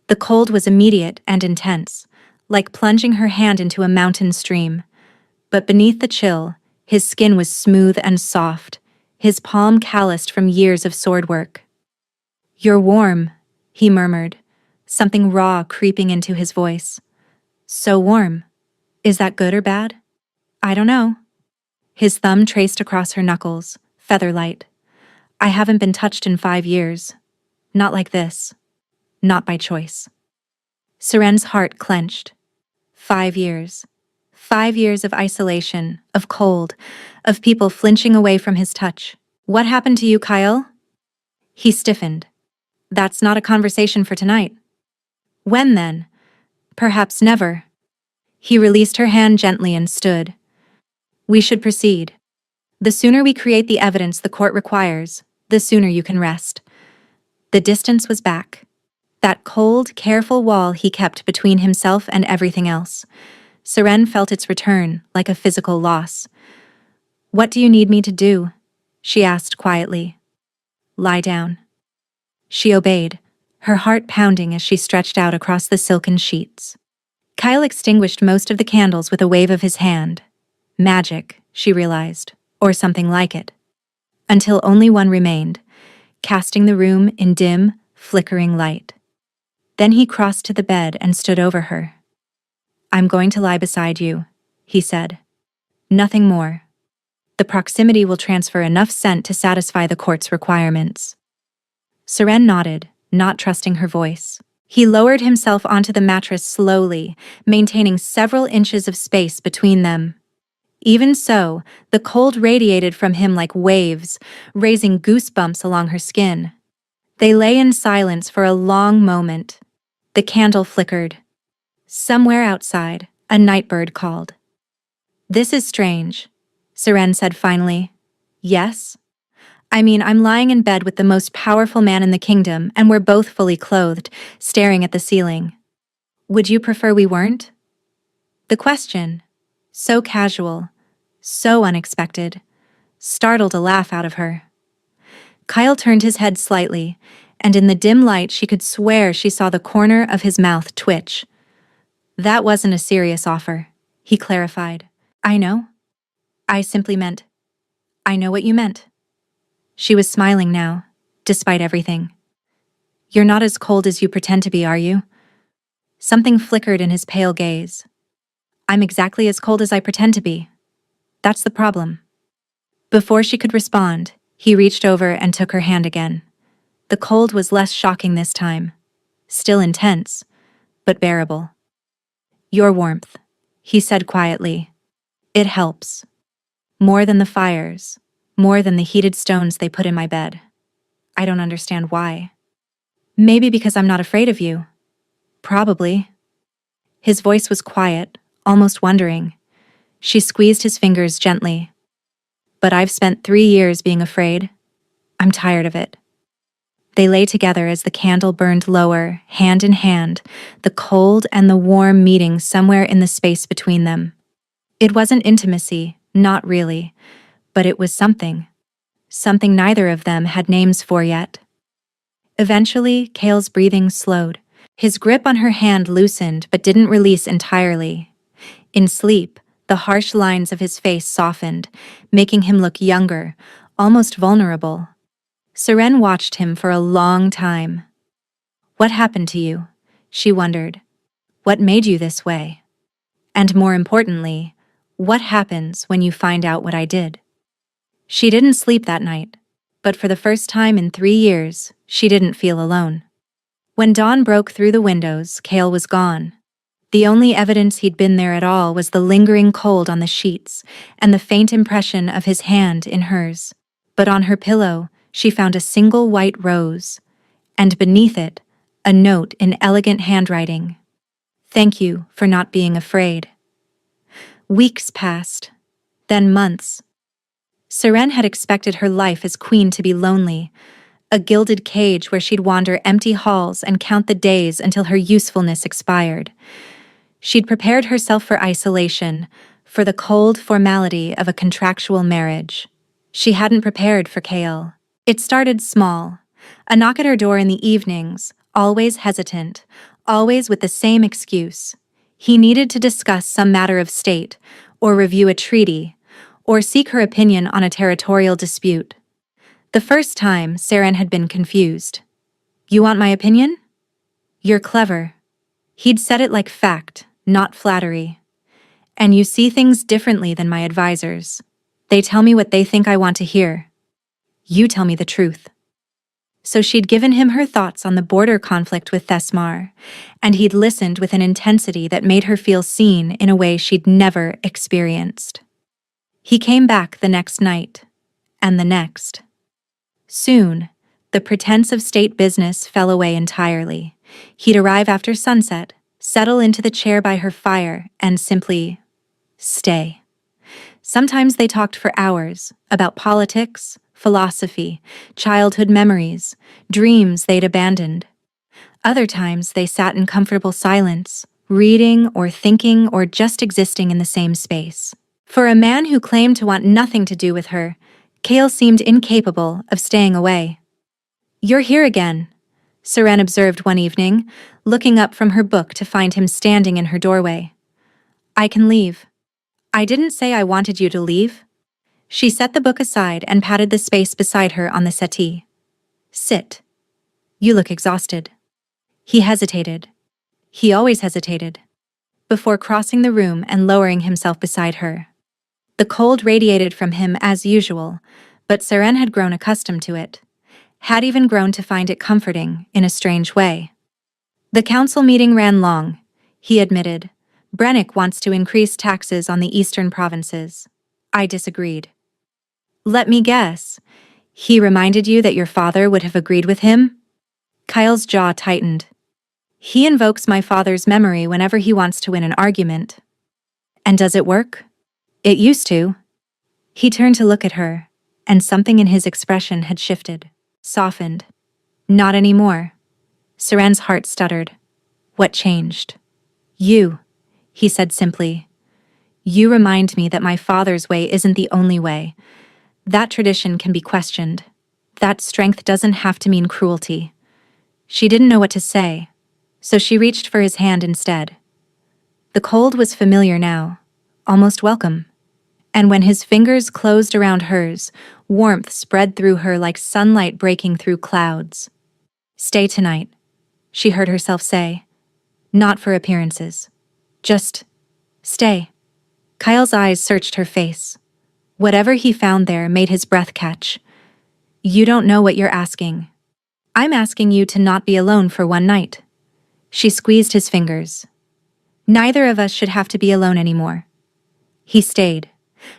The cold was immediate and intense, like plunging her hand into a mountain stream. But beneath the chill, his skin was smooth and soft, his palm calloused from years of sword work. "You're warm," he murmured, something raw creeping into his voice. "So warm. Is that good or bad?" "I don't know." His thumb traced across her knuckles, feather-light. "I haven't been touched in 5 years. Not like this. Not by choice." Seren's heart clenched. 5 years. 5 years of isolation, of cold, of people flinching away from his touch. "What happened to you, Kyle?" He stiffened. "That's not a conversation for tonight." "When then?" "Perhaps never." He released her hand gently and stood. "We should proceed. The sooner we create the evidence the court requires, the sooner you can rest." The distance was back. That cold, careful wall he kept between himself and everything else. Seren felt its return, like a physical loss. "What do you need me to do?" she asked quietly. "Lie down." She obeyed, her heart pounding as she stretched out across the silken sheets. Kyle extinguished most of the candles with a wave of his hand. Magic, she realized, or something like it. Until only one remained, casting the room in dim, flickering light. Then he crossed to the bed and stood over her. "I'm going to lie beside you," he said. "Nothing more. The proximity will transfer enough scent to satisfy the court's requirements." Seren nodded, not trusting her voice. He lowered himself onto the mattress slowly, maintaining several inches of space between them. Even so, the cold radiated from him like waves, raising goosebumps along her skin. They lay in silence for a long moment. The candle flickered. Somewhere outside, a nightbird called. "This is strange," Seren said finally. "Yes? I mean, I'm lying in bed with the most powerful man in the kingdom, and we're both fully clothed, staring at the ceiling. Would you prefer we weren't?" The question, so casual, so unexpected, startled a laugh out of her. Kyle turned his head slightly, and in the dim light she could swear she saw the corner of his mouth twitch. "That wasn't a serious offer," he clarified. "I know. I simply meant, I know what you meant." She was smiling now, despite everything. "You're not as cold as you pretend to be, are you?" Something flickered in his pale gaze. "I'm exactly as cold as I pretend to be. That's the problem." Before she could respond, he reached over and took her hand again. The cold was less shocking this time. Still intense, but bearable. "Your warmth," he said quietly. "It helps. More than the fires, more than the heated stones they put in my bed. I don't understand why. Maybe because I'm not afraid of you. Probably." His voice was quiet, almost wondering. She squeezed his fingers gently. But I've spent 3 years being afraid. I'm tired of it. They lay together as the candle burned lower, hand in hand, the cold and the warm meeting somewhere in the space between them. It wasn't intimacy, not really, but it was something. Something neither of them had names for yet. Eventually, Cale's breathing slowed. His grip on her hand loosened but didn't release entirely. In sleep, the harsh lines of his face softened, making him look younger, almost vulnerable. Seren watched him for a long time. "What happened to you?" she wondered. "What made you this way? And more importantly, what happens when you find out what I did?" She didn't sleep that night, but for the first time in 3 years, she didn't feel alone. When dawn broke through the windows, Cale was gone. The only evidence he'd been there at all was the lingering cold on the sheets and the faint impression of his hand in hers. But on her pillow, she found a single white rose, and beneath it, a note in elegant handwriting. "Thank you for not being afraid." Weeks passed, then months. Seren had expected her life as queen to be lonely, a gilded cage where she'd wander empty halls and count the days until her usefulness expired. She'd prepared herself for isolation, for the cold formality of a contractual marriage. She hadn't prepared for Cale. It started small. A knock at her door in the evenings, always hesitant, always with the same excuse. He needed to discuss some matter of state, or review a treaty, or seek her opinion on a territorial dispute. The first time, Seren had been confused. "You want my opinion? You're clever." He'd said it like fact, not flattery. "And you see things differently than my advisors. They tell me what they think I want to hear. You tell me the truth." So she'd given him her thoughts on the border conflict with Thesmar, and he'd listened with an intensity that made her feel seen in a way she'd never experienced. He came back the next night, and the next. Soon, the pretense of state business fell away entirely. He'd arrive after sunset, settle into the chair by her fire, and simply stay. Sometimes they talked for hours about politics, philosophy, childhood memories, dreams they'd abandoned. Other times they sat in comfortable silence, reading or thinking or just existing in the same space. For a man who claimed to want nothing to do with her, Cale seemed incapable of staying away. "You're here again," Seren observed one evening, looking up from her book to find him standing in her doorway. "I can leave." "I didn't say I wanted you to leave." She set the book aside and patted the space beside her on the settee. "Sit. You look exhausted." He hesitated. He always hesitated. Before crossing the room and lowering himself beside her. The cold radiated from him as usual, but Seren had grown accustomed to it, had even grown to find it comforting in a strange way. "The council meeting ran long," he admitted. "Brennick wants to increase taxes on the eastern provinces. I disagreed." "Let me guess. He reminded you that your father would have agreed with him?" Kyle's jaw tightened. "He invokes my father's memory whenever he wants to win an argument." "And does it work?" "It used to." He turned to look at her, and something in his expression had shifted, softened. "Not anymore." Seren's heart stuttered. "What changed?" "You," he said simply. "You remind me that my father's way isn't the only way. That tradition can be questioned. That strength doesn't have to mean cruelty." She didn't know what to say, so she reached for his hand instead. The cold was familiar now, almost welcome. And when his fingers closed around hers, warmth spread through her like sunlight breaking through clouds. "Stay tonight," she heard herself say. "Not for appearances. Just stay." Kyle's eyes searched her face. Whatever he found there made his breath catch. "You don't know what you're asking. I'm asking you to not be alone for one night." She squeezed his fingers. "Neither of us should have to be alone anymore." He stayed.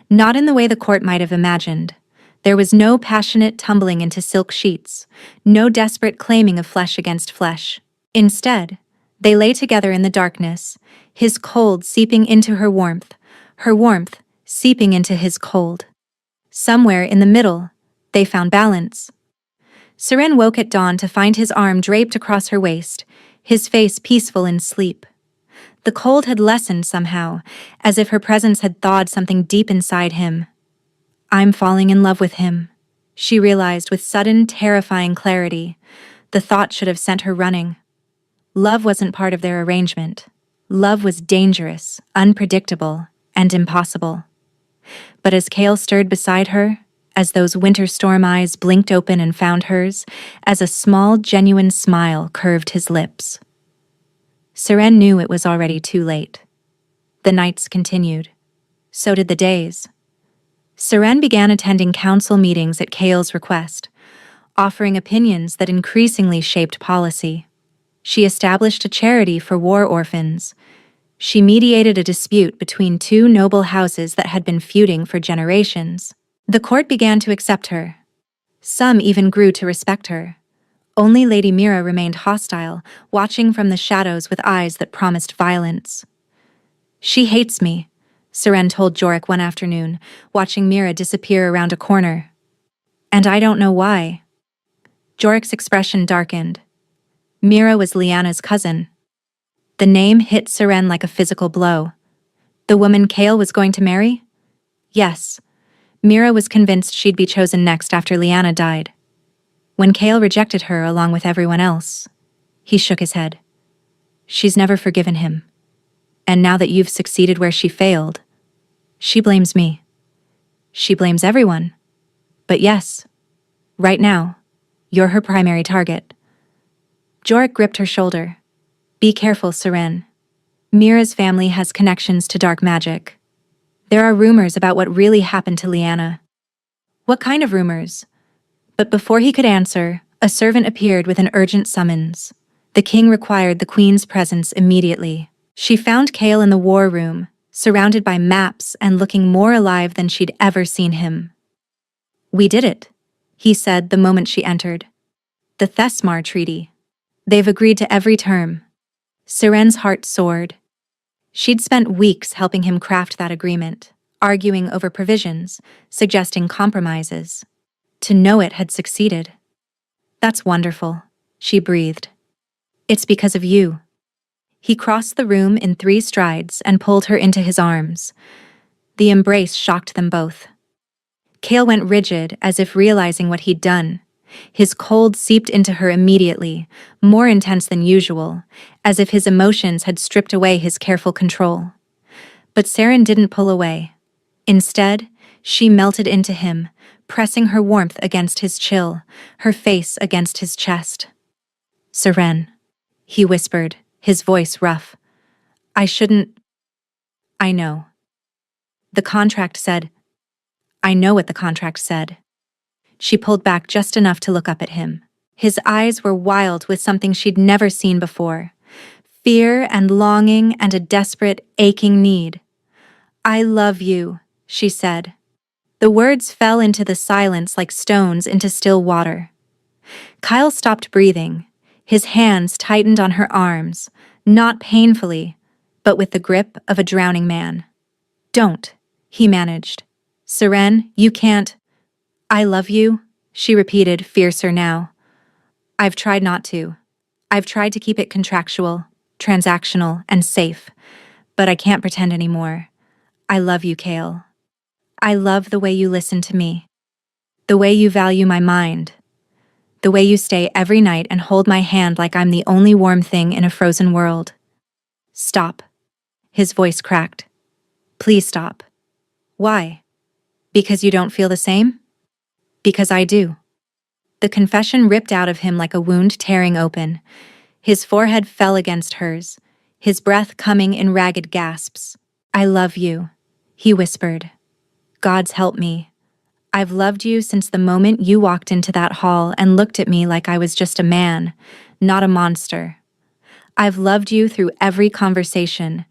Not in the way the court might have imagined. There was no passionate tumbling into silk sheets, no desperate claiming of flesh against flesh. Instead, They lay together in the darkness, his cold seeping into her warmth seeping into his cold. Somewhere in the middle, they found balance. Seren woke at dawn to find his arm draped across her waist, his face peaceful in sleep. The cold had lessened somehow, as if her presence had thawed something deep inside him. I'm falling in love with him, she realized with sudden, terrifying clarity. The thought should have sent her running. Love wasn't part of their arrangement. Love was dangerous, unpredictable, and impossible. But as Kale stirred beside her, as those winter storm eyes blinked open and found hers, as a small, genuine smile curved his lips, Seren knew it was already too late. The nights continued. So did the days. Seren began attending council meetings at Kale's request, offering opinions that increasingly shaped policy. She established a charity for war orphans. She mediated a dispute between two noble houses that had been feuding for generations. The court began to accept her. Some even grew to respect her. Only Lady Mira remained hostile, watching from the shadows with eyes that promised violence. She hates me, Seren told Jorik one afternoon, watching Mira disappear around a corner. And I don't know why. Jorik's expression darkened. Mira was Lyanna's cousin. The name hit Seren like a physical blow. The woman Kale was going to marry? Yes. Mira was convinced she'd be chosen next after Lyanna died. When Kale rejected her along with everyone else, he shook his head. She's never forgiven him. And now that you've succeeded where she failed, she blames me. She blames everyone. But yes, right now, you're her primary target. Jorik gripped her shoulder. Be careful, Seren. Mira's family has connections to dark magic. There are rumors about what really happened to Lyanna. What kind of rumors? But before he could answer, a servant appeared with an urgent summons. The king required the queen's presence immediately. She found Kale in the war room, surrounded by maps and looking more alive than she'd ever seen him. We did it, he said the moment she entered. The Thesmar Treaty. They've agreed to every term. Seren's heart soared. She'd spent weeks helping him craft that agreement, arguing over provisions, suggesting compromises. To know it had succeeded. That's wonderful, she breathed. It's because of you. He crossed the room in 3 strides and pulled her into his arms. The embrace shocked them both. Kale went rigid, as if realizing what he'd done. His cold seeped into her immediately, more intense than usual, as if his emotions had stripped away his careful control. But Seren didn't pull away. Instead, she melted into him, pressing her warmth against his chill, her face against his chest. Seren, he whispered, his voice rough. I know. The contract said. I know what the contract said. She pulled back just enough to look up at him. His eyes were wild with something she'd never seen before. Fear and longing and a desperate, aching need. I love you, she said. The words fell into the silence like stones into still water. Kyle stopped breathing. His hands tightened on her arms, not painfully, but with the grip of a drowning man. Don't, he managed. Seren, you can't. I love you, she repeated, fiercer now. I've tried not to. I've tried to keep it contractual, transactional, and safe, but I can't pretend anymore. I love you, Kale. I love the way you listen to me. The way you value my mind. The way you stay every night and hold my hand like I'm the only warm thing in a frozen world. Stop. His voice cracked. Please stop. Why? Because you don't feel the same? Because I do. The confession ripped out of him like a wound tearing open. His forehead fell against hers, his breath coming in ragged gasps. I love you, he whispered. God's help me. I've loved you since the moment you walked into that hall and looked at me like I was just a man, not a monster. I've loved you through every conversation,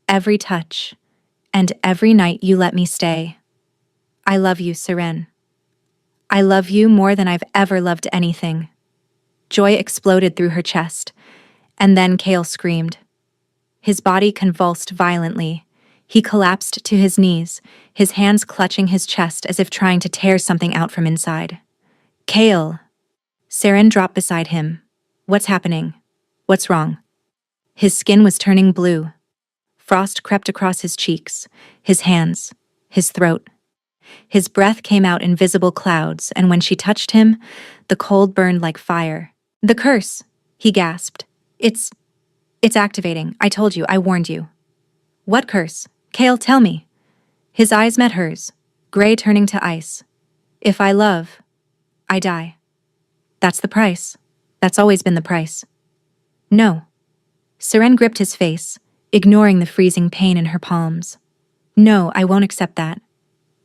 every touch, and every night you let me stay. I love you, Seren. I love you more than I've ever loved anything. Joy exploded through her chest, And then Kale screamed. His body convulsed violently. He collapsed to his knees, his hands clutching his chest as if trying to tear something out from inside. Kale! Seren dropped beside him. What's happening? What's wrong? His skin was turning blue. Frost crept across his cheeks, his hands, his throat. His breath came out in visible clouds, and when she touched him, the cold burned like fire. The curse, he gasped. It's activating. I told you, I warned you. What curse? Kale, tell me. His eyes met hers, gray turning to ice. If I love, I die. That's the price. That's always been the price. No. Seren gripped his face, ignoring the freezing pain in her palms. No, I won't accept that.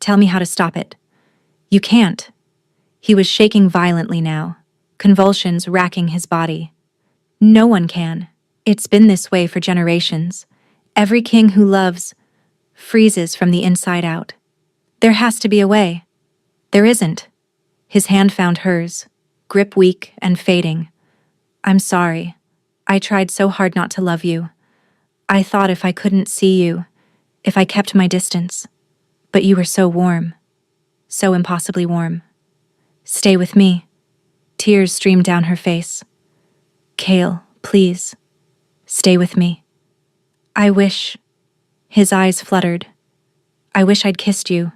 Tell me how to stop it. You can't. He was shaking violently now, convulsions racking his body. No one can. It's been this way for generations. Every king who loves freezes from the inside out. There has to be a way. There isn't. His hand found hers, grip weak and fading. I'm sorry. I tried so hard not to love you. I thought if I couldn't see you, if I kept my distance. But you were so warm. So impossibly warm. Stay with me. Tears streamed down her face. Kale, please. Stay with me. I wish... His eyes fluttered. I wish I'd kissed you.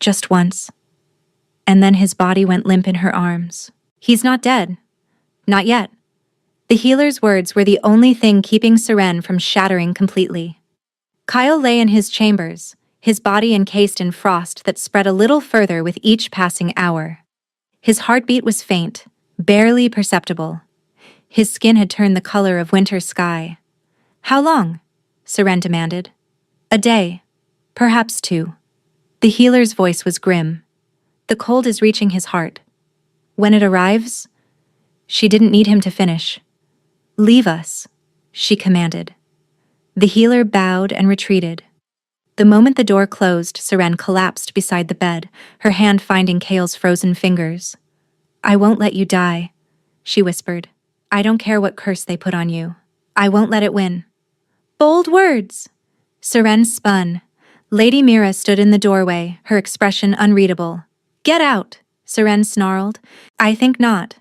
Just once. And then his body went limp in her arms. He's not dead. Not yet. The healer's words were the only thing keeping Seren from shattering completely. Kyle lay in his chambers, his body encased in frost that spread a little further with each passing hour. His heartbeat was faint, barely perceptible. His skin had turned the color of winter sky. How long? Seren demanded. A day. Perhaps 2. The healer's voice was grim. The cold is reaching his heart. When it arrives... She didn't need him to finish. Leave us, she commanded. The healer bowed and retreated. The moment the door closed, Seren collapsed beside the bed, her hand finding Kale's frozen fingers. I won't let you die, she whispered. I don't care what curse they put on you. I won't let it win. Bold words! Seren spun. Lady Mira stood in the doorway, her expression unreadable. Get out, Seren snarled. I think not.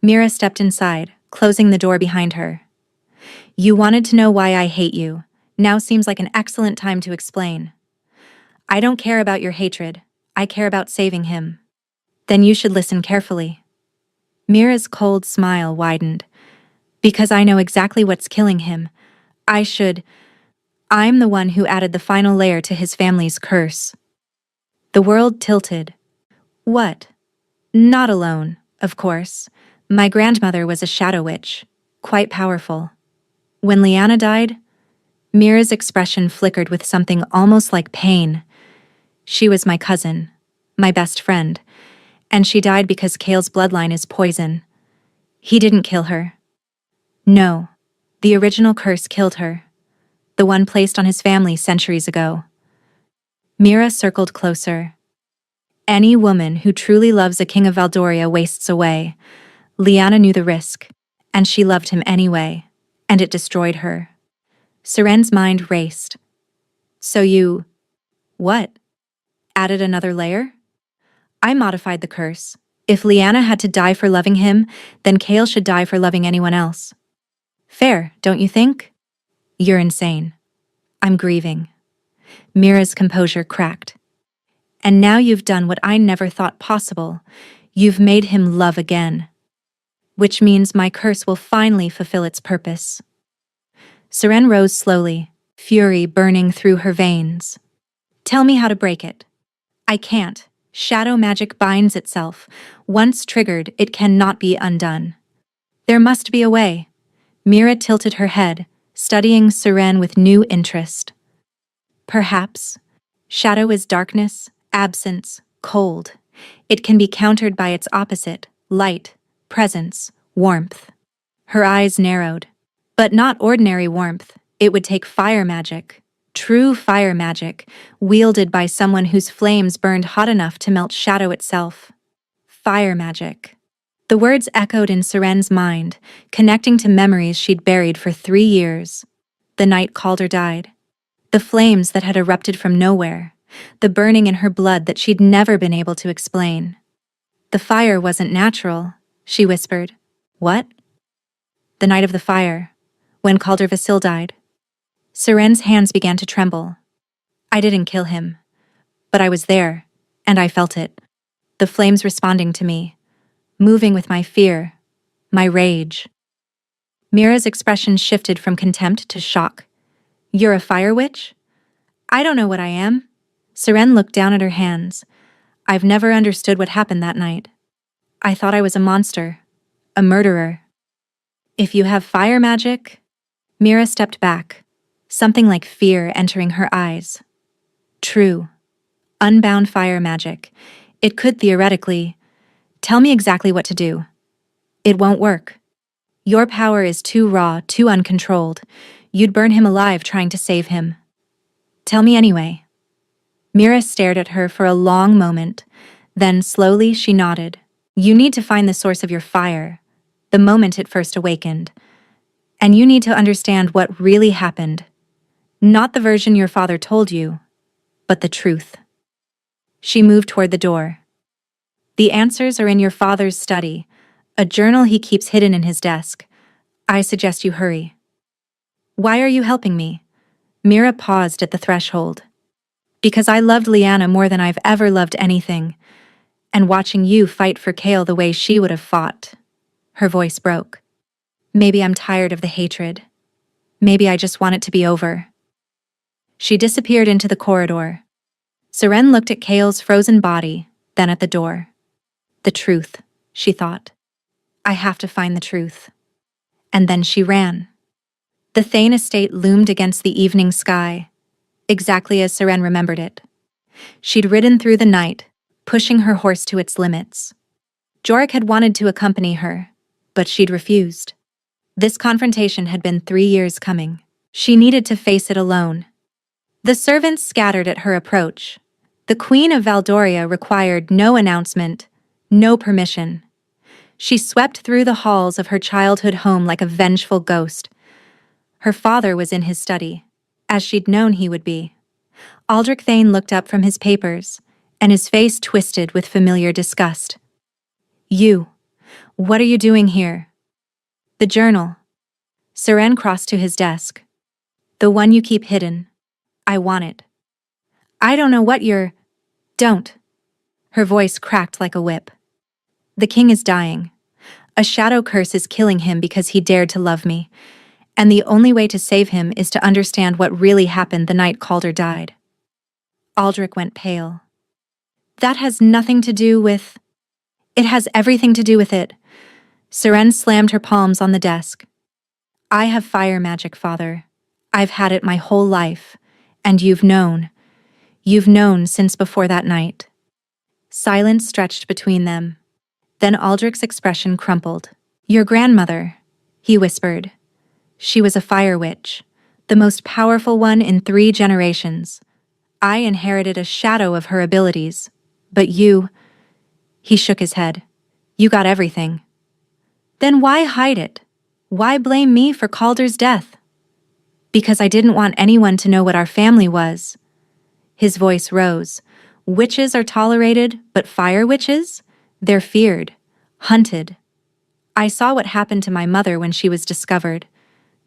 Mira stepped inside, closing the door behind her. You wanted to know why I hate you. Now seems like an excellent time to explain. I don't care about your hatred. I care about saving him. Then you should listen carefully. Mira's cold smile widened. Because I know exactly what's killing him. I'm the one who added the final layer to his family's curse. The world tilted. What? Not alone, of course. My grandmother was a shadow witch, quite powerful. When Lyanna died, Mira's expression flickered with something almost like pain. She was my cousin, my best friend, and she died because Kale's bloodline is poison. He didn't kill her. No, the original curse killed her. The one placed on his family centuries ago. Mira circled closer. Any woman who truly loves a king of Valdoria wastes away. Lyanna knew the risk, and she loved him anyway, and it destroyed her. Seren's mind raced. So you... What? Added another layer? I modified the curse. If Lyanna had to die for loving him, then Kale should die for loving anyone else. Fair, don't you think? You're insane. I'm grieving. Mira's composure cracked. And now you've done what I never thought possible. You've made him love again. Which means my curse will finally fulfill its purpose. Seren rose slowly, fury burning through her veins. Tell me how to break it. I can't. Shadow magic binds itself. Once triggered, it cannot be undone. There must be a way. Mira tilted her head, studying Seren with new interest. Perhaps. Shadow is darkness, absence, cold. It can be countered by its opposite, light, presence, warmth. Her eyes narrowed. But not ordinary warmth. It would take fire magic. True fire magic, wielded by someone whose flames burned hot enough to melt shadow itself. Fire magic. The words echoed in Seren's mind, connecting to memories she'd buried for 3 years. The night Calder died. The flames that had erupted from nowhere. The burning in her blood that she'd never been able to explain. The fire wasn't natural, she whispered. What? The night of the fire, when Calder Vasil died. Seren's hands began to tremble. I didn't kill him. But I was there, and I felt it. The flames responding to me, moving with my fear, my rage. Mira's expression shifted from contempt to shock. You're a fire witch? I don't know what I am. Seren looked down at her hands. I've never understood what happened that night. I thought I was a monster, a murderer. If you have fire magic... Mira stepped back, something like fear entering her eyes. True. Unbound fire magic. It could theoretically... Tell me exactly what to do. It won't work. Your power is too raw, too uncontrolled. You'd burn him alive trying to save him. Tell me anyway. Mira stared at her for a long moment. Then slowly she nodded. You need to find the source of your fire, the moment it first awakened. And you need to understand what really happened. Not the version your father told you, but the truth. She moved toward the door. The answers are in your father's study, a journal he keeps hidden in his desk. I suggest you hurry. Why are you helping me? Mira paused at the threshold. Because I loved Liana more than I've ever loved anything, and watching you fight for Kale the way she would have fought. Her voice broke. Maybe I'm tired of the hatred. Maybe I just want it to be over. She disappeared into the corridor. Seren looked at Kale's frozen body, then at the door. The truth, she thought. I have to find the truth. And then she ran. The Thane estate loomed against the evening sky, exactly as Seren remembered it. She'd ridden through the night, pushing her horse to its limits. Jorik had wanted to accompany her, but she'd refused. This confrontation had been 3 years coming. She needed to face it alone. The servants scattered at her approach. The Queen of Valdoria required no announcement, no permission. She swept through the halls of her childhood home like a vengeful ghost. Her father was in his study, as she'd known he would be. Aldrich Thane looked up from his papers, and his face twisted with familiar disgust. You, what are you doing here? The journal. Seren crossed to his desk. The one you keep hidden. I want it. I don't know what you're... Don't. Her voice cracked like a whip. The king is dying. A shadow curse is killing him because he dared to love me, and the only way to save him is to understand what really happened the night Calder died. Aldrich went pale. That has nothing to do with... It has everything to do with it. Seren slammed her palms on the desk. I have fire magic, father. I've had it my whole life, and you've known. You've known since before that night. Silence stretched between them. Then Aldrich's expression crumpled. Your grandmother, he whispered. She was a fire witch, the most powerful one in 3 generations. I inherited a shadow of her abilities, but you... He shook his head. You got everything. Then why hide it? Why blame me for Calder's death? Because I didn't want anyone to know what our family was. His voice rose. Witches are tolerated, but fire witches? They're feared, hunted. I saw what happened to my mother when she was discovered.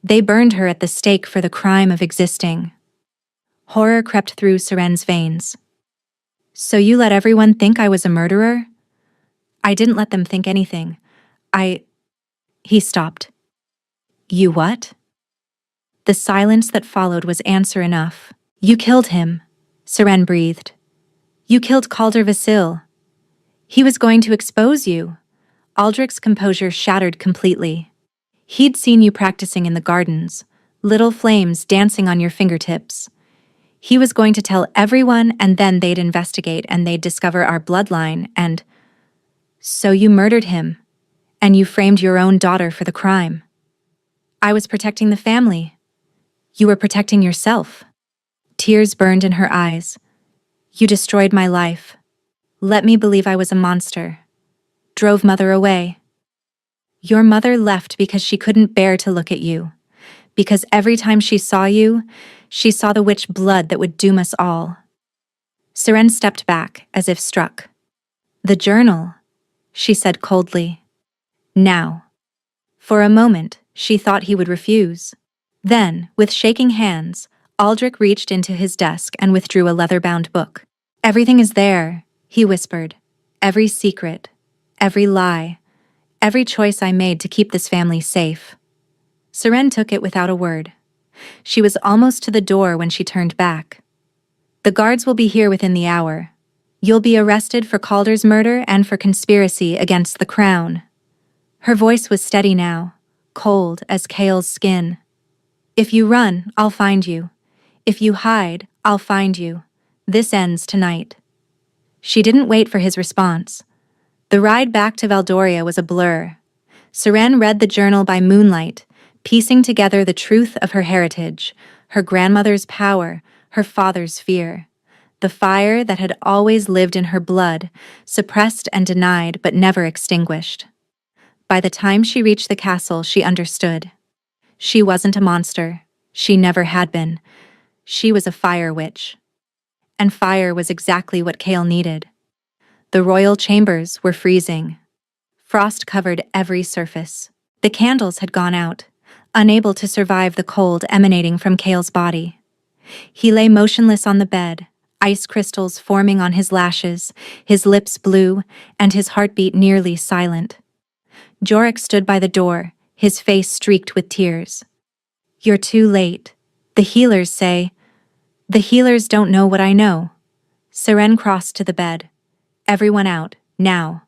They burned her at the stake for the crime of existing. Horror crept through Seren's veins. So you let everyone think I was a murderer? I didn't let them think anything. He stopped. You what? The silence that followed was answer enough. You killed him, Seren breathed. You killed Calder Vasil. He was going to expose you. Aldrich's composure shattered completely. He'd seen you practicing in the gardens, little flames dancing on your fingertips. He was going to tell everyone, and then they'd investigate and they'd discover our bloodline, and... So you murdered him, and you framed your own daughter for the crime. I was protecting the family. You were protecting yourself. Tears burned in her eyes. You destroyed my life. Let me believe I was a monster. Drove Mother away. Your mother left because she couldn't bear to look at you. Because every time she saw you, she saw the witch blood that would doom us all. Seren stepped back, as if struck. The journal, she said coldly. Now. For a moment, she thought he would refuse. Then, with shaking hands, Aldrich reached into his desk and withdrew a leather-bound book. Everything is there, he whispered. Every secret, every lie, every choice I made to keep this family safe. Seren took it without a word. She was almost to the door when she turned back. The guards will be here within the hour. You'll be arrested for Calder's murder and for conspiracy against the crown. Her voice was steady now, cold as Cale's skin. If you run, I'll find you. If you hide, I'll find you. This ends tonight. She didn't wait for his response. The ride back to Valdoria was a blur. Seren read the journal by moonlight, piecing together the truth of her heritage, her grandmother's power, her father's fear. The fire that had always lived in her blood, suppressed and denied but never extinguished. By the time she reached the castle, she understood. She wasn't a monster. She never had been. She was a fire witch. And fire was exactly what Cale needed. The royal chambers were freezing. Frost covered every surface. The candles had gone out, unable to survive the cold emanating from Cale's body. He lay motionless on the bed, ice crystals forming on his lashes, his lips blue, and his heartbeat nearly silent. Jorek stood by the door, his face streaked with tears. You're too late. The healers say. The healers don't know what I know. Seren crossed to the bed. Everyone out, now.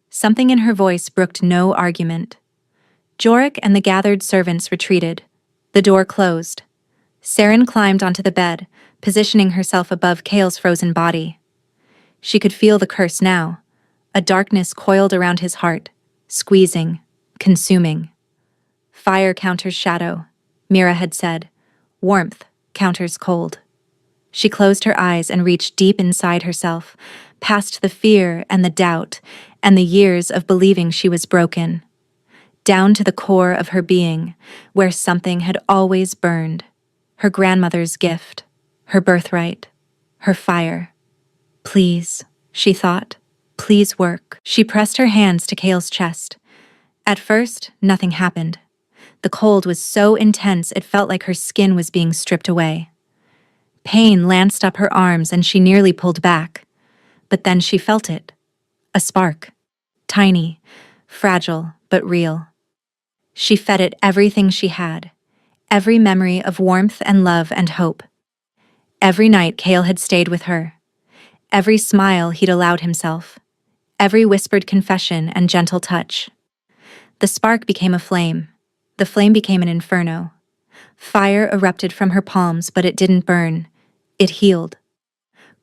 Something in her voice brooked no argument. Jorek and the gathered servants retreated. The door closed. Seren climbed onto the bed, positioning herself above Cale's frozen body. She could feel the curse now. A darkness coiled around his heart, squeezing, consuming. Fire counters shadow, Mira had said. Warmth counters cold. She closed her eyes and reached deep inside herself, past the fear and the doubt and the years of believing she was broken. Down to the core of her being, where something had always burned. Her grandmother's gift, her birthright, her fire. Please, she thought, please work. She pressed her hands to Cale's chest. At first, nothing happened. The cold was so intense it felt like her skin was being stripped away. Pain lanced up her arms and she nearly pulled back. But then she felt it. A spark. Tiny, fragile, but real. She fed it everything she had. Every memory of warmth and love and hope. Every night Cale had stayed with her. Every smile he'd allowed himself. Every whispered confession and gentle touch. The spark became a flame. The flame became an inferno. Fire erupted from her palms, but it didn't burn. It healed.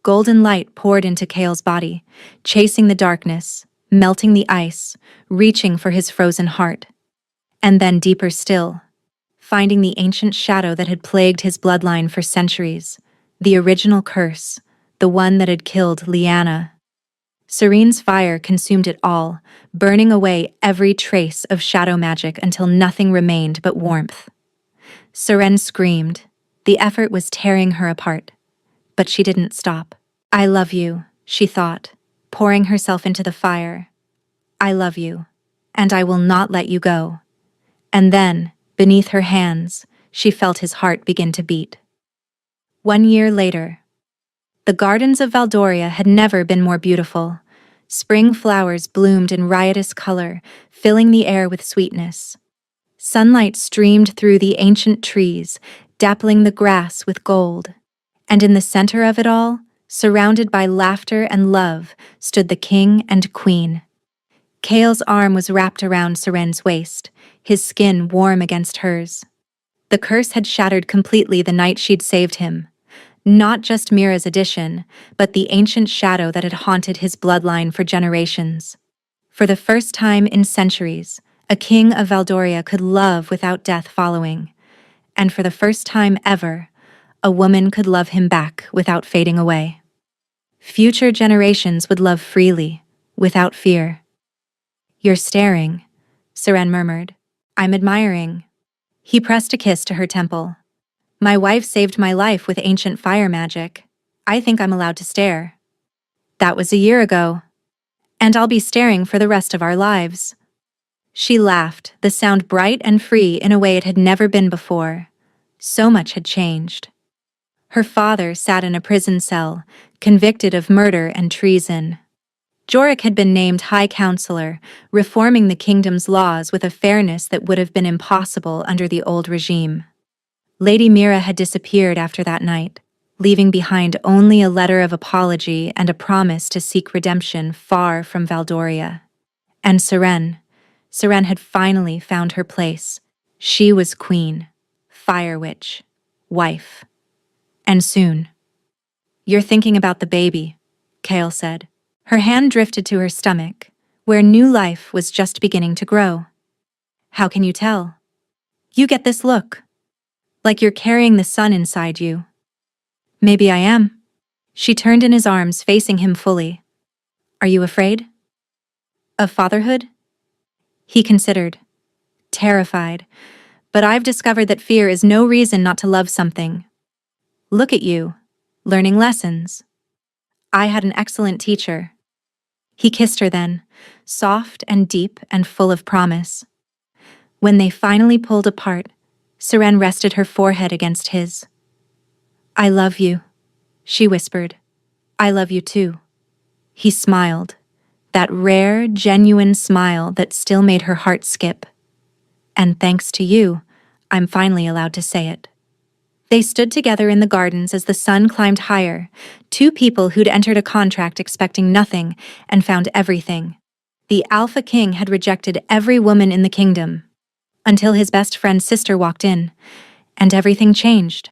Golden light poured into Cale's body, chasing the darkness, melting the ice, reaching for his frozen heart. And then deeper still, finding the ancient shadow that had plagued his bloodline for centuries, the original curse, the one that had killed Lyanna. Serene's fire consumed it all, burning away every trace of shadow magic until nothing remained but warmth. Seren screamed. The effort was tearing her apart. But she didn't stop. I love you, she thought, pouring herself into the fire. I love you, and I will not let you go. And then, beneath her hands, she felt his heart begin to beat. 1 year later. The gardens of Valdoria had never been more beautiful. Spring flowers bloomed in riotous color, filling the air with sweetness. Sunlight streamed through the ancient trees, dappling the grass with gold. And in the center of it all, surrounded by laughter and love, stood the king and queen. Cale's arm was wrapped around Seren's waist, his skin warm against hers. The curse had shattered completely the night she'd saved him. Not just Mira's addition, but the ancient shadow that had haunted his bloodline for generations. For the first time in centuries, a king of Valdoria could love without death following. And for the first time ever, a woman could love him back without fading away. Future generations would love freely, without fear. You're staring, Seren murmured. I'm admiring. He pressed a kiss to her temple. My wife saved my life with ancient fire magic. I think I'm allowed to stare. That was a year ago. And I'll be staring for the rest of our lives. She laughed, the sound bright and free in a way it had never been before. So much had changed. Her father sat in a prison cell, convicted of murder and treason. Jorik had been named High Counselor, reforming the kingdom's laws with a fairness that would have been impossible under the old regime. Lady Mira had disappeared after that night, leaving behind only a letter of apology and a promise to seek redemption far from Valdoria. And Seren had finally found her place. She was queen, fire witch, wife. And soon. You're thinking about the baby, Kale said. Her hand drifted to her stomach, where new life was just beginning to grow. How can you tell? You get this look. Like you're carrying the sun inside you. Maybe I am. She turned in his arms, facing him fully. Are you afraid? Of fatherhood? He considered. Terrified. But I've discovered that fear is no reason not to love something. Look at you, learning lessons. I had an excellent teacher. He kissed her then, soft and deep and full of promise. When they finally pulled apart, Seren rested her forehead against his. I love you, she whispered. I love you too. He smiled, that rare, genuine smile that still made her heart skip. And thanks to you, I'm finally allowed to say it. They stood together in the gardens as the sun climbed higher, two people who'd entered a contract expecting nothing and found everything. The Alpha King had rejected every woman in the kingdom, until his best friend's sister walked in, and everything changed.